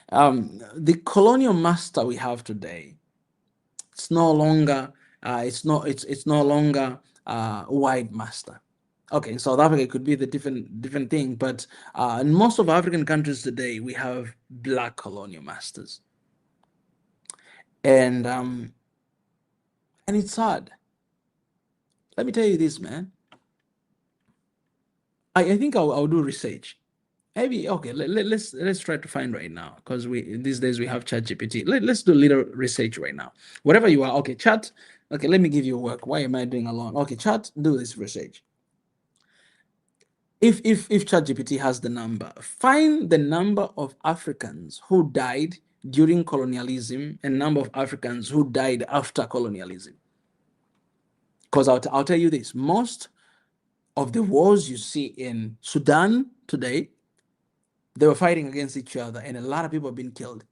The colonial master we have today, it's no longer it's no longer white master. Okay, in South Africa it could be the different thing, but in most of African countries today we have black colonial masters, and it's hard. Let me tell you this, man. I think I'll do research. Maybe okay. Let's try to find right now, because these days we have ChatGPT. Let's do a little research right now. Whatever you are, okay, chat. Okay, let me give you work. Why am I doing alone? Okay, chat, do this research. If ChatGPT has the number, find the number of Africans who died during colonialism and number of Africans who died after colonialism. Because I'll tell you this: most of the wars you see in Sudan today, they were fighting against each other, and a lot of people have been killed.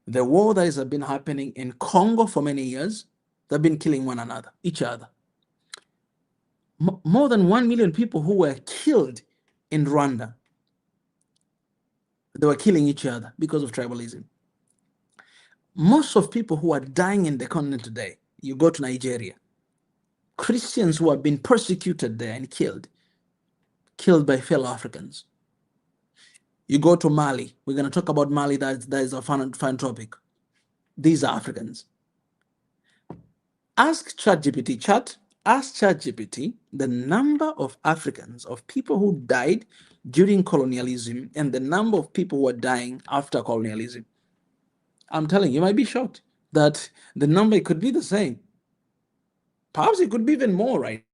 The war that has been happening in Congo for many years, they've been killing one another, each other. More than 1 million people who were killed in Rwanda, they were killing each other because of tribalism. Most of people who are dying in the continent today, you go to Nigeria, Christians who have been persecuted there and killed by fellow Africans. You go to Mali, we're going to talk about Mali, that is a fun topic. These are Africans. Ask ChatGPT, ask ChatGPT the number of Africans, of people who died during colonialism, and the number of people who are dying after colonialism. I'm telling you, you might be shocked that the number could be the same. Perhaps it could be even more right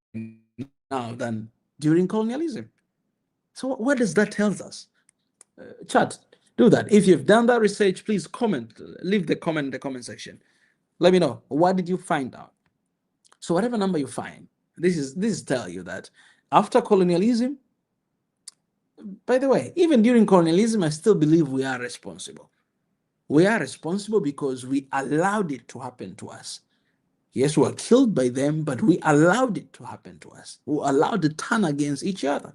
now than during colonialism. So what does that tell us? Chat, do that. If you've done that research, please comment. Leave the comment in the comment section. Let me know, what did you find out? So whatever number you find, this is tell you that after colonialism, by the way, even during colonialism, I still believe we are responsible. We are responsible because we allowed it to happen to us. Yes, we were killed by them, but we allowed it to happen to us. We allowed to turn against each other.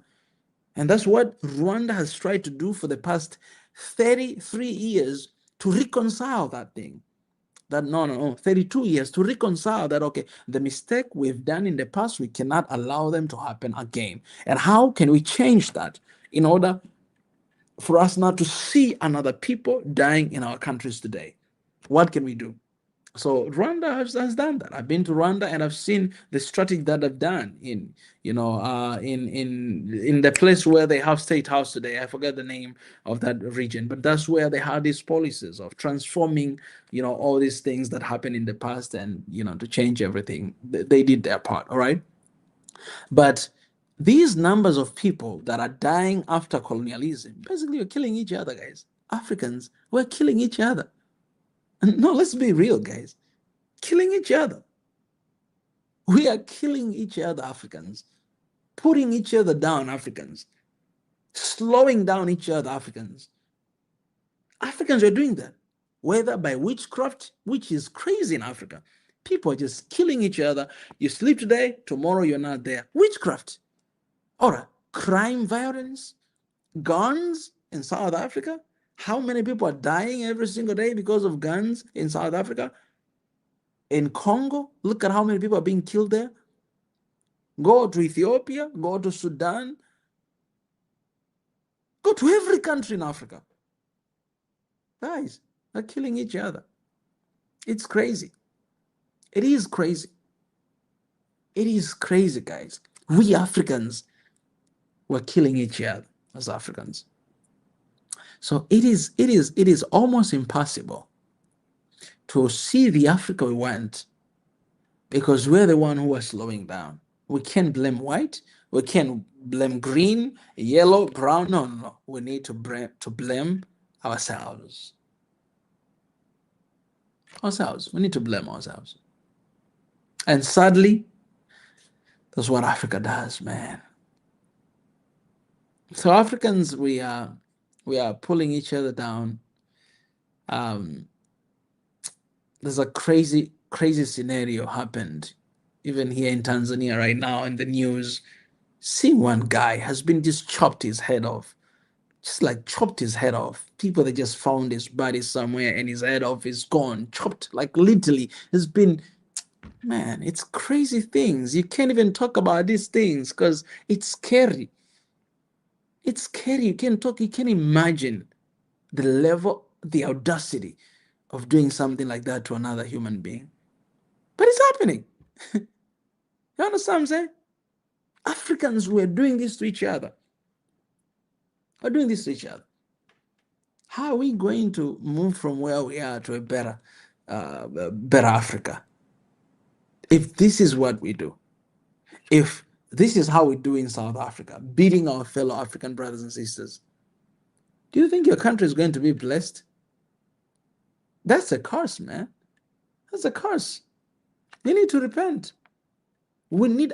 And that's what Rwanda has tried to do for the past 33 years, to reconcile that thing. That no, 32 years to reconcile that, okay, the mistake we've done in the past, we cannot allow them to happen again. And how can we change that in order for us not to see another people dying in our countries today? What can we do? So Rwanda has done that. I've been to Rwanda and I've seen the strategy that they've done in the place where they have State House today. I forget the name of that region, but that's where they had these policies of transforming, all these things that happened in the past, and to change everything. They did their part, all right. But these numbers of people that are dying after colonialism, basically we're killing each other, guys. Africans, we're killing each other. No, let's be real, guys. Killing each other. We are killing each other, Africans. Putting each other down, Africans. Slowing down each other, Africans. Africans are doing that. Whether by witchcraft, which is crazy in Africa. People are just killing each other. You sleep today, tomorrow you're not there. Witchcraft. Or crime, violence, guns in South Africa. How many people are dying every single day because of guns in South Africa? In Congo, look at how many people are being killed there. Go to Ethiopia, go to Sudan, go to every country in Africa. Guys, they're killing each other. It's crazy. It is crazy. It is crazy, guys. We Africans were killing each other as Africans. So it is almost impossible to see the Africa we want, because we're the one who are slowing down. We can't blame white, We can't blame green, yellow, brown. No, no, no. We need to blame ourselves. Ourselves. We need to blame ourselves. And sadly, that's what Africa does, man. So Africans, we are pulling each other down. There's a crazy scenario happened even here in Tanzania right now in the news. See, one guy has been just chopped his head off, just like chopped his head off. People, they just found his body somewhere and his head off is gone, chopped, like literally. It's been, man, it's crazy things. You can't even talk about these things because it's scary. It's scary. You can't talk, you can't imagine the level, the audacity of doing something like that to another human being. But it's happening. You understand what I'm saying? Africans were doing this to each other. We're doing this to each other. How are we going to move from where we are to a better Africa? If this is what we do, if this is how we do in South Africa, beating our fellow African brothers and sisters, do you think your country is going to be blessed? That's a curse, man. That's a curse. You need to repent.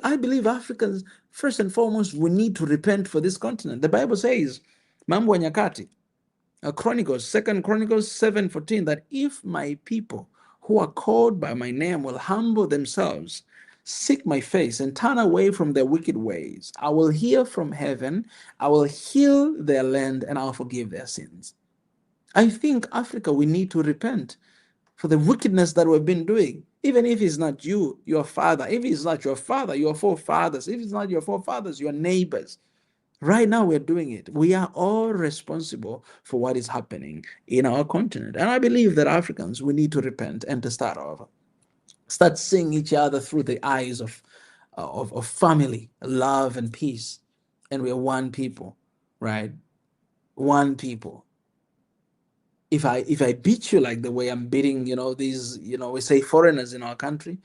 I believe Africans, first and foremost, we need to repent for this continent. The Bible says, Mambo ya Nyakati, Chronicles, 2 Chronicles 7:14, that if my people who are called by my name will humble themselves, seek my face, and turn away from their wicked ways, I will hear from heaven, I will heal their land, and I'll forgive their sins. I think Africa, we need to repent for the wickedness that we've been doing. Even if it's not you, your father, if it's not your father, your forefathers, if it's not your forefathers, your neighbors. Right now, we're doing it. We are all responsible for what is happening in our continent. And I believe that Africans, we need to repent and to start over. Start seeing each other through the eyes of family, love, and peace. And we're one people, right? One people. If I beat you like the way I'm beating, these, we say foreigners in our country,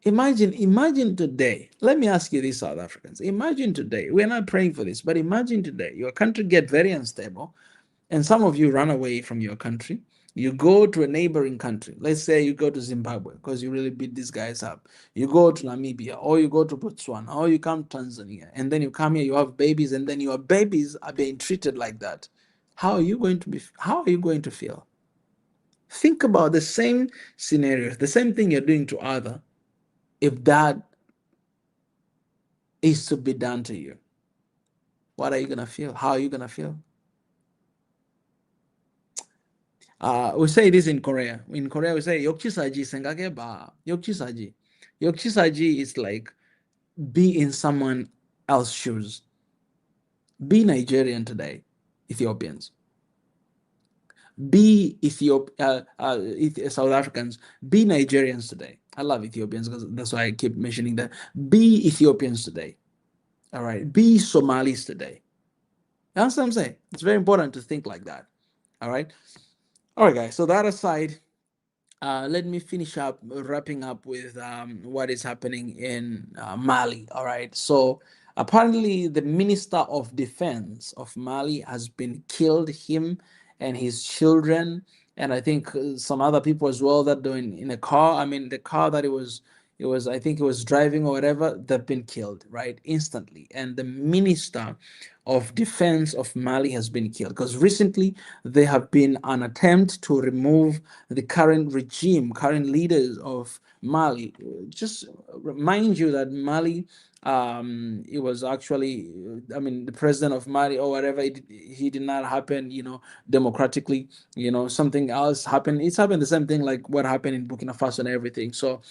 imagine today. Let me ask you this, South Africans. Imagine today, we're not praying for this, but imagine today, your country get very unstable, and some of you run away from your country. You go to a neighboring country. Let's say you go to Zimbabwe because you really beat these guys up. You go to Namibia, or you go to Botswana, or you come to Tanzania, and then you come here, you have babies, and then your babies are being treated like that. How are you going to feel? Think about the same scenario, the same thing you're doing to other. If that is to be done to you, what are you gonna feel? How are you gonna feel? We say this in Korea. In Korea, we say "Yokchisaji sengage ba." Yokchisaji. Yokchisaji is like be in someone else's shoes. Be Nigerian today, Ethiopians. Be South Africans. Be Nigerians today. I love Ethiopians because that's why I keep mentioning that. Be Ethiopians today. All right. Be Somalis today. You understand what I'm saying? It's very important to think like that. All right. All right, guys. So that aside, let me finish up, wrapping up with what is happening in Mali. All right. So apparently, the Minister of Defense of Mali has been killed, him and his children, and I think some other people as well that doing in a car. I mean, the car that I think it was driving or whatever, they've been killed, right? Instantly. And the Minister of Defense of Mali has been killed because recently there have been an attempt to remove the current regime, current leaders of Mali. Just remind you that Mali, it was actually, the president of Mali or whatever, he did not happen, democratically, something else happened. It's happened the same thing like what happened in Burkina Faso and everything. So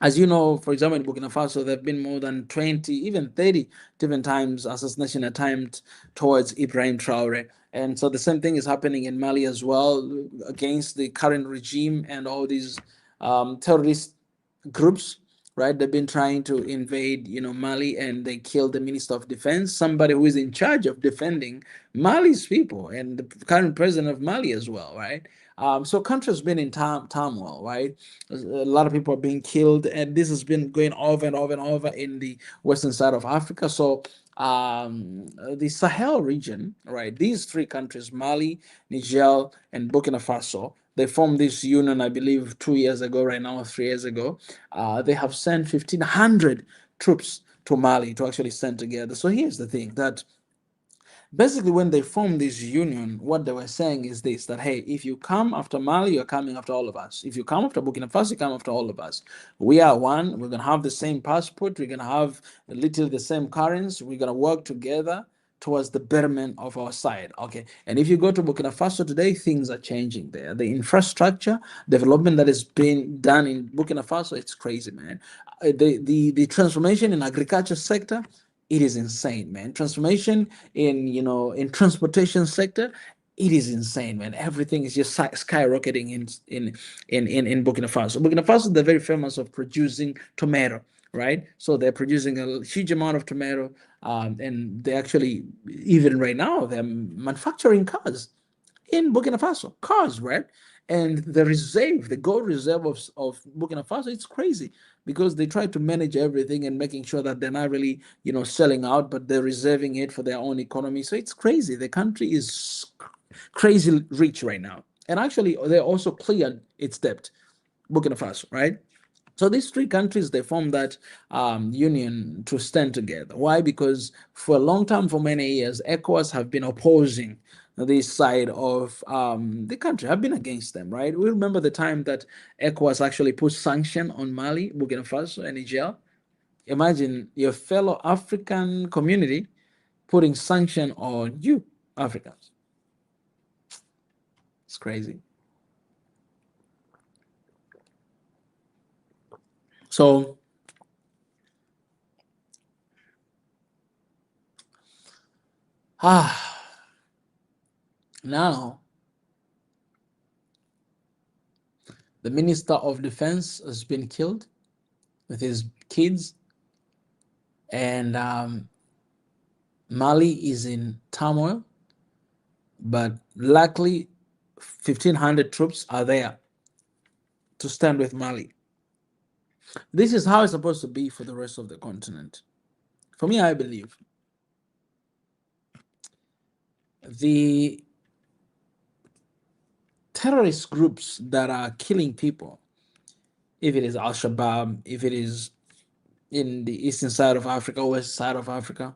as you know, for example, in Burkina Faso, there have been more than 20, even 30 different times assassination attempts towards Ibrahim Traore. And so the same thing is happening in Mali as well against the current regime and all these terrorist groups right? They've been trying to invade, Mali, and they killed the Minister of Defense, somebody who is in charge of defending Mali's people, and the current president of Mali as well, right? So country's been in turmoil, right? A lot of people are being killed, and this has been going over and over and over in the western side of Africa. So the Sahel region, right? These three countries, Mali, Niger, and Burkina Faso, they formed this union, I believe, 2 years ago, right now, or 3 years ago. They have sent 1,500 troops to Mali to actually stand together. So here's the thing that basically when they formed this union, what they were saying is this, that hey, if you come after Mali, you're coming after all of us. If you come after Burkina Faso, you come after all of us. We are one. We're going to have the same passport. We're going to have literally the same currency. We're going to work together towards the betterment of our side. Okay. And if you go to Burkina Faso today, things are changing there. The infrastructure development that is being done in Burkina Faso, it's crazy, man. The transformation in agriculture sector, it is insane, man. Transformation in transportation sector, it is insane, man. Everything is just skyrocketing in Burkina Faso. Burkina Faso, they're very famous of producing tomato, right? So they're producing a huge amount of tomato, and they actually, even right now, they're manufacturing cars in Burkina Faso, cars, right? And the gold reserve of Burkina Faso, it's crazy because they try to manage everything and making sure that they're not really, selling out, but they're reserving it for their own economy. So it's crazy. The country is crazy rich right now. And actually, they also cleared its debt, Burkina Faso, right? So these three countries, they formed that union to stand together. Why? Because for a long time, for many years, ECOWAS have been opposing this side of the country, have been against them, right? We remember the time that ECOWAS actually put sanction on Mali, Burkina Faso, and Niger. Imagine your fellow African community putting sanction on you, Africans. It's crazy. So now the Minister of Defense has been killed with his kids, and Mali is in turmoil, but luckily 1,500 troops are there to stand with Mali. This is how it's supposed to be for the rest of the continent. For me, I believe the terrorist groups that are killing people, if it is Al-Shabaab, if it is in the eastern side of Africa, west side of Africa,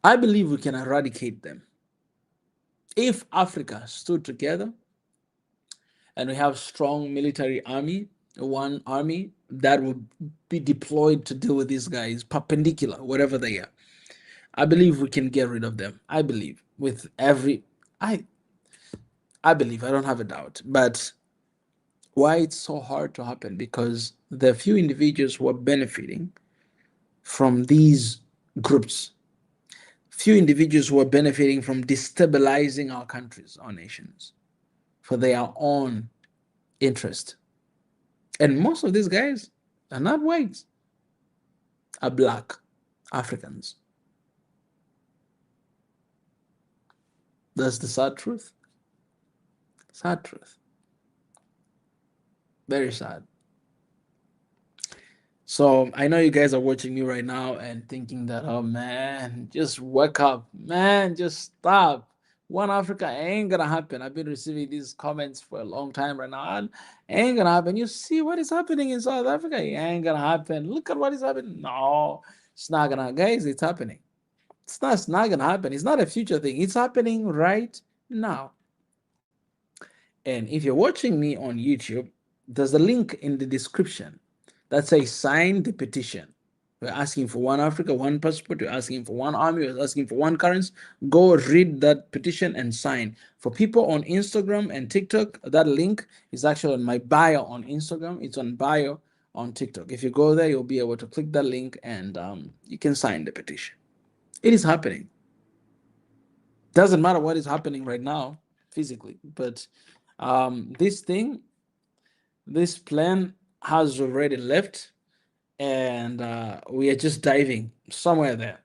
I believe we can eradicate them. If Africa stood together and we have strong military army, one army that will be deployed to deal with these guys, perpendicular, whatever they are, I believe we can get rid of them. I believe with every, I believe, I don't have a doubt. But why it's so hard to happen? Because there are few individuals who are benefiting from these groups. Few individuals who are benefiting from destabilizing our countries, our nations, for their own interest. And most of these guys are not whites, are black Africans. That's the sad truth. Sad truth. Very sad. So I know you guys are watching me right now and thinking that, oh man, just wake up, man, just stop. One Africa ain't gonna happen. I've been receiving these comments for a long time right now. And ain't gonna happen. You see what is happening in South Africa? It ain't gonna happen. Look at what is happening. No, it's not gonna, guys, it's happening. It's not gonna happen. It's not a future thing. It's happening right now. And if you're watching me on YouTube, there's a link in the description that says sign the petition. We're asking for one Africa, one passport. We're asking for one army. We're asking for one currency. Go read that petition and sign. For people on Instagram and TikTok, that link is actually on my bio on Instagram. It's on bio on TikTok. If you go there, you'll be able to click that link and you can sign the petition. It is happening. Doesn't matter what is happening right now physically, but this plan has already left, and we are just diving somewhere there,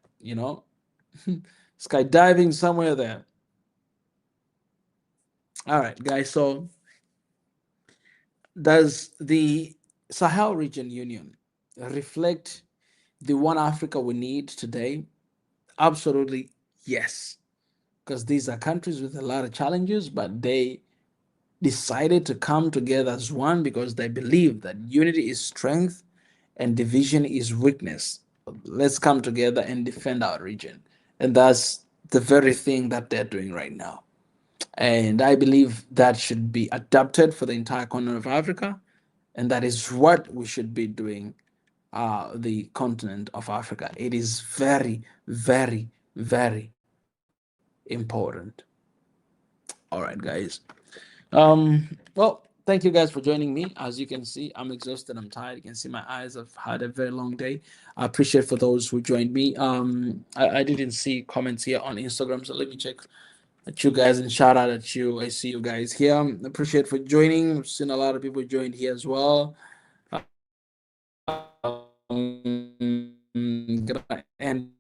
skydiving somewhere there. All right, guys. So, does the Sahel Region Union reflect the one Africa we need today? Absolutely, yes. Because these are countries with a lot of challenges, but they decided to come together as one because they believe that unity is strength and division is weakness. Let's come together and defend our region. And that's the very thing that they're doing right now. And I believe that should be adapted for the entire continent of Africa. And that is what we should be doing, the continent of Africa. It is very, very, very important. All right, guys. Well, thank you guys for joining me. As you can see, I'm exhausted. I'm tired. You can see my eyes. I've had a very long day. I appreciate for those who joined me. I didn't see comments here on Instagram, so let me check at you guys and shout out at you. I see you guys here. Appreciate for joining. I've seen a lot of people joined here as well. Gonna end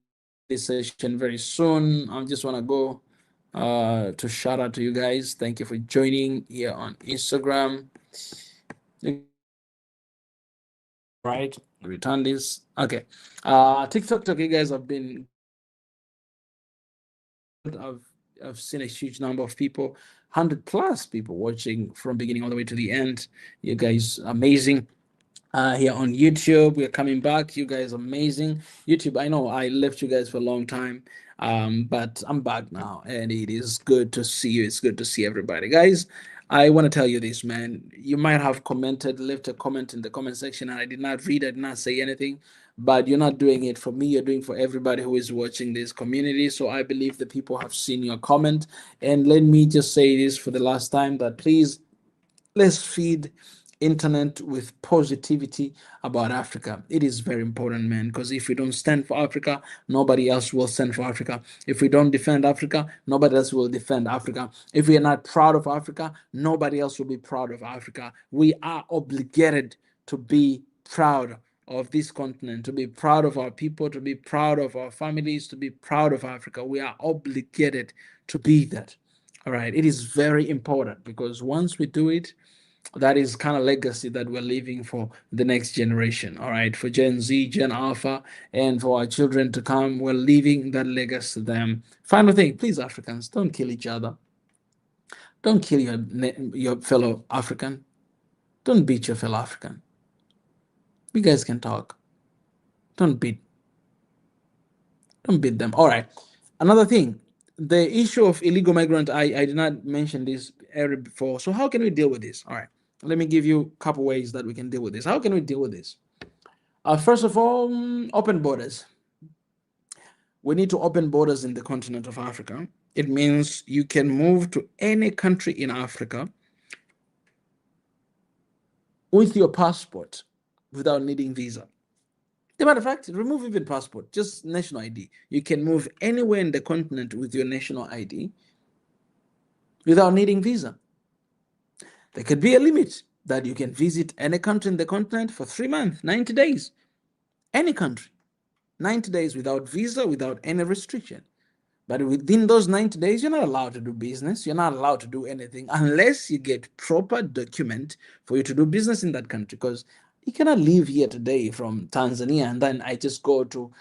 this session very soon. I just want to go to shout out to you guys. Thank you for joining here on Instagram. Right, return this. Okay, TikTok, you guys have been. I've seen a huge number of people, 100+ people watching from beginning all the way to the end. You guys amazing. Here on YouTube, we're coming back. You guys amazing. YouTube, I know I left you guys for a long time, but I'm back now, and it is good to see you. It's good to see everybody, guys. I want to tell you this, man. You might have commented, left a comment in the comment section, and I did not read, I did not say anything, but you're not doing it for me. You're doing for everybody who is watching this community. So I believe the people have seen your comment, and let me just say this for the last time, that please, let's feed internet with positivity about Africa. It is very important, man, because if we don't stand for Africa, nobody else will stand for Africa. If we don't defend Africa, nobody else will defend Africa. If we are not proud of Africa, nobody else will be proud of Africa. We are obligated to be proud of this continent, to be proud of our people, to be proud of our families, to be proud of Africa. We are obligated to be that. All right. It is very important, because once we do it, that is kind of legacy that we're leaving for the next generation. All right, for Gen Z, Gen Alpha, and for our children to come, we're leaving that legacy to them. Final thing, please, Africans, don't kill each other. Don't kill your fellow African. Don't beat your fellow African. You guys can talk. Don't beat them. All right. Another thing, the issue of illegal migrant, I did not mention this area before. So how can we deal with this? All right. Let me give you a couple ways that we can deal with this. How can we deal with this? First of all, open borders. We need to open borders in the continent of Africa. It means you can move to any country in Africa with your passport without needing visa. As a matter of fact, remove even passport, just national ID. You can move anywhere in the continent with your national ID without needing visa. There could be a limit that you can visit any country in the continent for 3 months, 90 days. Any country, 90 days without visa, without any restriction. But within those 90 days, you're not allowed to do business. You're not allowed to do anything unless you get proper document for you to do business in that country. Because you cannot leave here today from Tanzania and then I just go to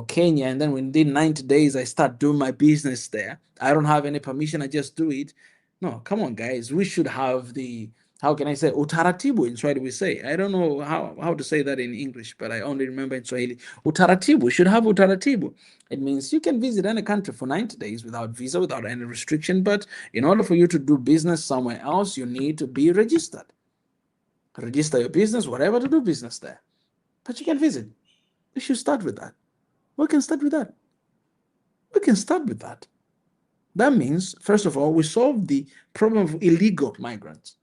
Kenya, and then within 90 days I start doing my business there. I don't have any permission, I just do it. No, come on, guys. We should have the, how can I say, utaratibu in Swahili we say. I don't know how to say that in English, but I only remember in Swahili. Utaratibu, we should have utaratibu. It means you can visit any country for 90 days without visa, without any restriction. But in order for you to do business somewhere else, you need to be registered. Register your business, whatever, to do business there. But you can visit. We should start with that. We can start with that. We can start with that. That means, first of all, we solve the problem of illegal migrants.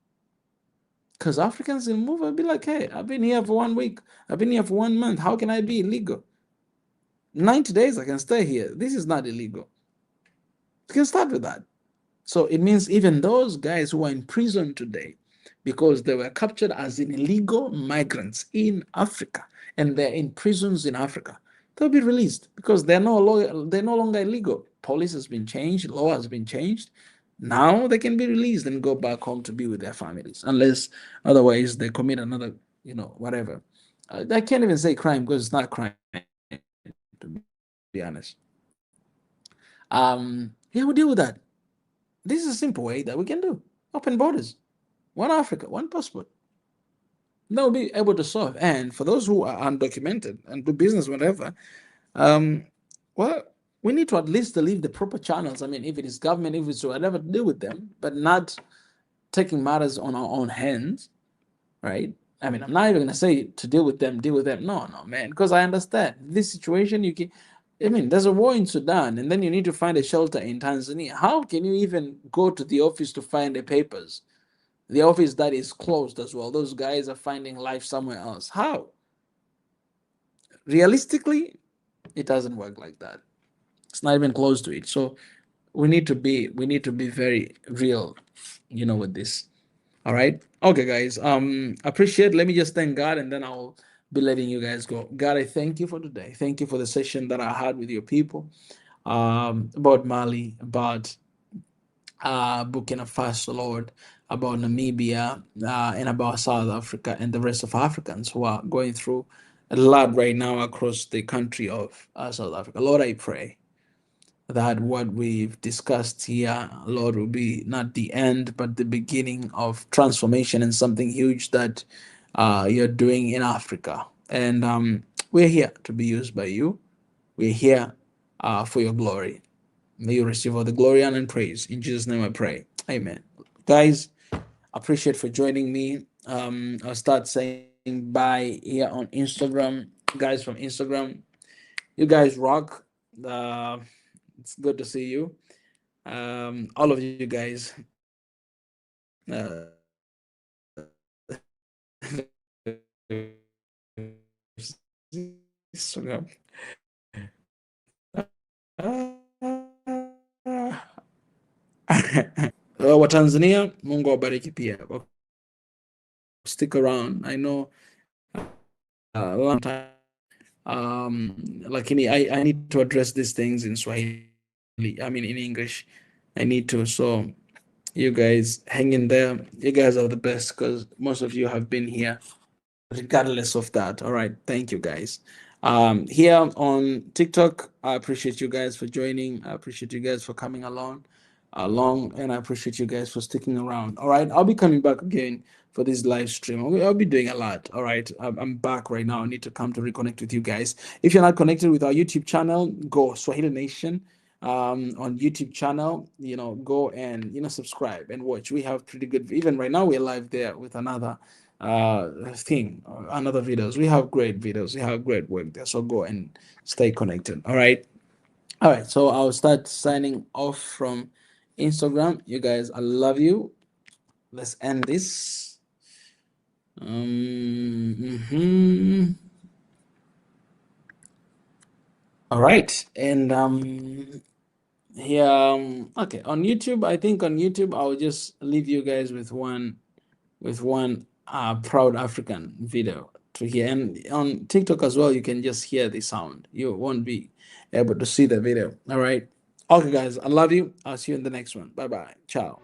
Because Africans will move and be like, hey, I've been here for 1 week. I've been here for 1 month. How can I be illegal? 90 days I can stay here. This is not illegal. You can start with that. So it means even those guys who are in prison today, because they were captured as illegal migrants in Africa, and they're in prisons in Africa. They'll be released because they're no longer illegal. Police has been changed, law has been changed. Now they can be released and go back home to be with their families, unless otherwise they commit another, whatever. I can't even say crime because it's not crime, to be honest. Yeah, we deal with that. This is a simple way that we can do. Open borders. One Africa, one passport. They'll be able to solve. And for those who are undocumented and do business, whatever, well, we need to at least leave the proper channels. I mean, if it is government, if it's whatever, deal with them, but not taking matters on our own hands, right? I mean, I'm not even going to say to deal with them. No, man, because I understand this situation. There's a war in Sudan, and then you need to find a shelter in Tanzania. How can you even go to the office to find the papers? The office that is closed as well. Those guys are finding life somewhere else. How? Realistically, it doesn't work like that. It's not even close to it. So we need to be very real, with this. All right. Okay, guys. Appreciate. Let me just thank God, and then I'll be letting you guys go. God, I thank you for today. Thank you for the session that I had with your people, about Mali, about Burkina Faso, Lord, about Namibia, and about South Africa and the rest of Africans who are going through a lot right now across the country of South Africa. Lord, I pray that what we've discussed here, Lord, will be not the end, but the beginning of transformation and something huge that you're doing in Africa. And we're here to be used by you. We're here for your glory. May you receive all the glory and praise. In Jesus' name I pray. Amen. Guys, appreciate for joining me. I'll start saying bye here on Instagram. Guys from Instagram, you guys rock. It's good to see you. All of you guys. Instagram. Wa Tanzania, Mungu awabariki pia. Stick around. I know a long time. Lakini I need to address these things in Swahili. I mean in English. I need to. So you guys hang in there. You guys are the best because most of you have been here regardless of that. All right. Thank you guys. Here on TikTok, I appreciate you guys for joining. I appreciate you guys for coming along, and I appreciate you guys for sticking around. All right, I'll be coming back again for this live stream. I'll be doing a lot. All right, I'm back right now. I need to come to reconnect with you guys. If you're not connected with our YouTube channel, go Swahili Nation on YouTube channel. Go and subscribe and watch. We have pretty good. Even right now, we're live there with another thing, another videos. We have great videos. We have great work there. So go and stay connected. All right. So I'll start signing off from Instagram. You guys, I love you. Let's end this. All right. And here, okay, on YouTube, I think on YouTube I'll just leave you guys with one proud African video to hear, and on TikTok as well you can just hear the sound. You won't be able to see the video. All right. Okay guys, I love you. I'll see you in the next one. Bye bye. Ciao.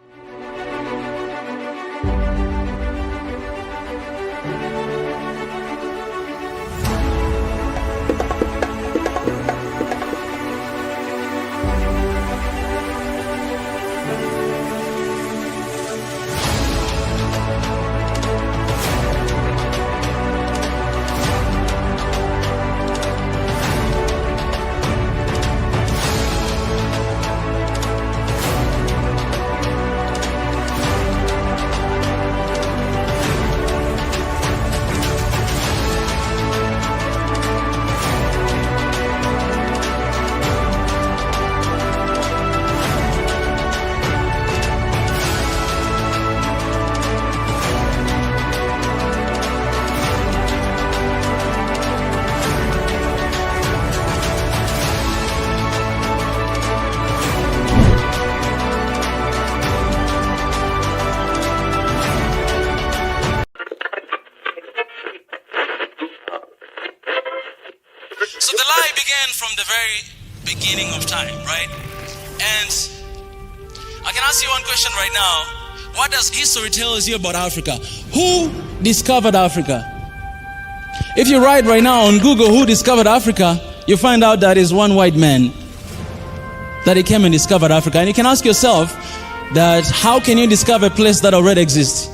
from the very beginning of time, right? And I can ask you one question right now. What does history tell you about Africa? Who discovered Africa? If you write right now on Google who discovered Africa, you find out that is one white man that he came and discovered Africa. And you can ask yourself that how can you discover a place that already exists?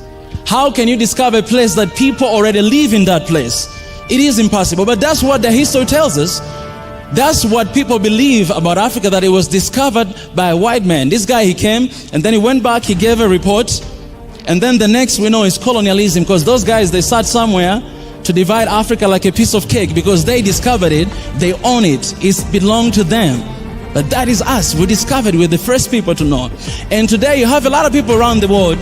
How can you discover a place that people already live in that place? It is impossible, but that's what the history tells us. That's what people believe about Africa, that it was discovered by a white man. This guy, he came and then he went back, he gave a report, and then the next we know is colonialism, because those guys, they sat somewhere to divide Africa like a piece of cake because they discovered it, they own it, it belonged to them. But that is us. We discovered, we're the first people to know. And today you have a lot of people around the world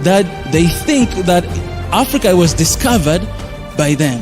that they think that Africa was discovered by them.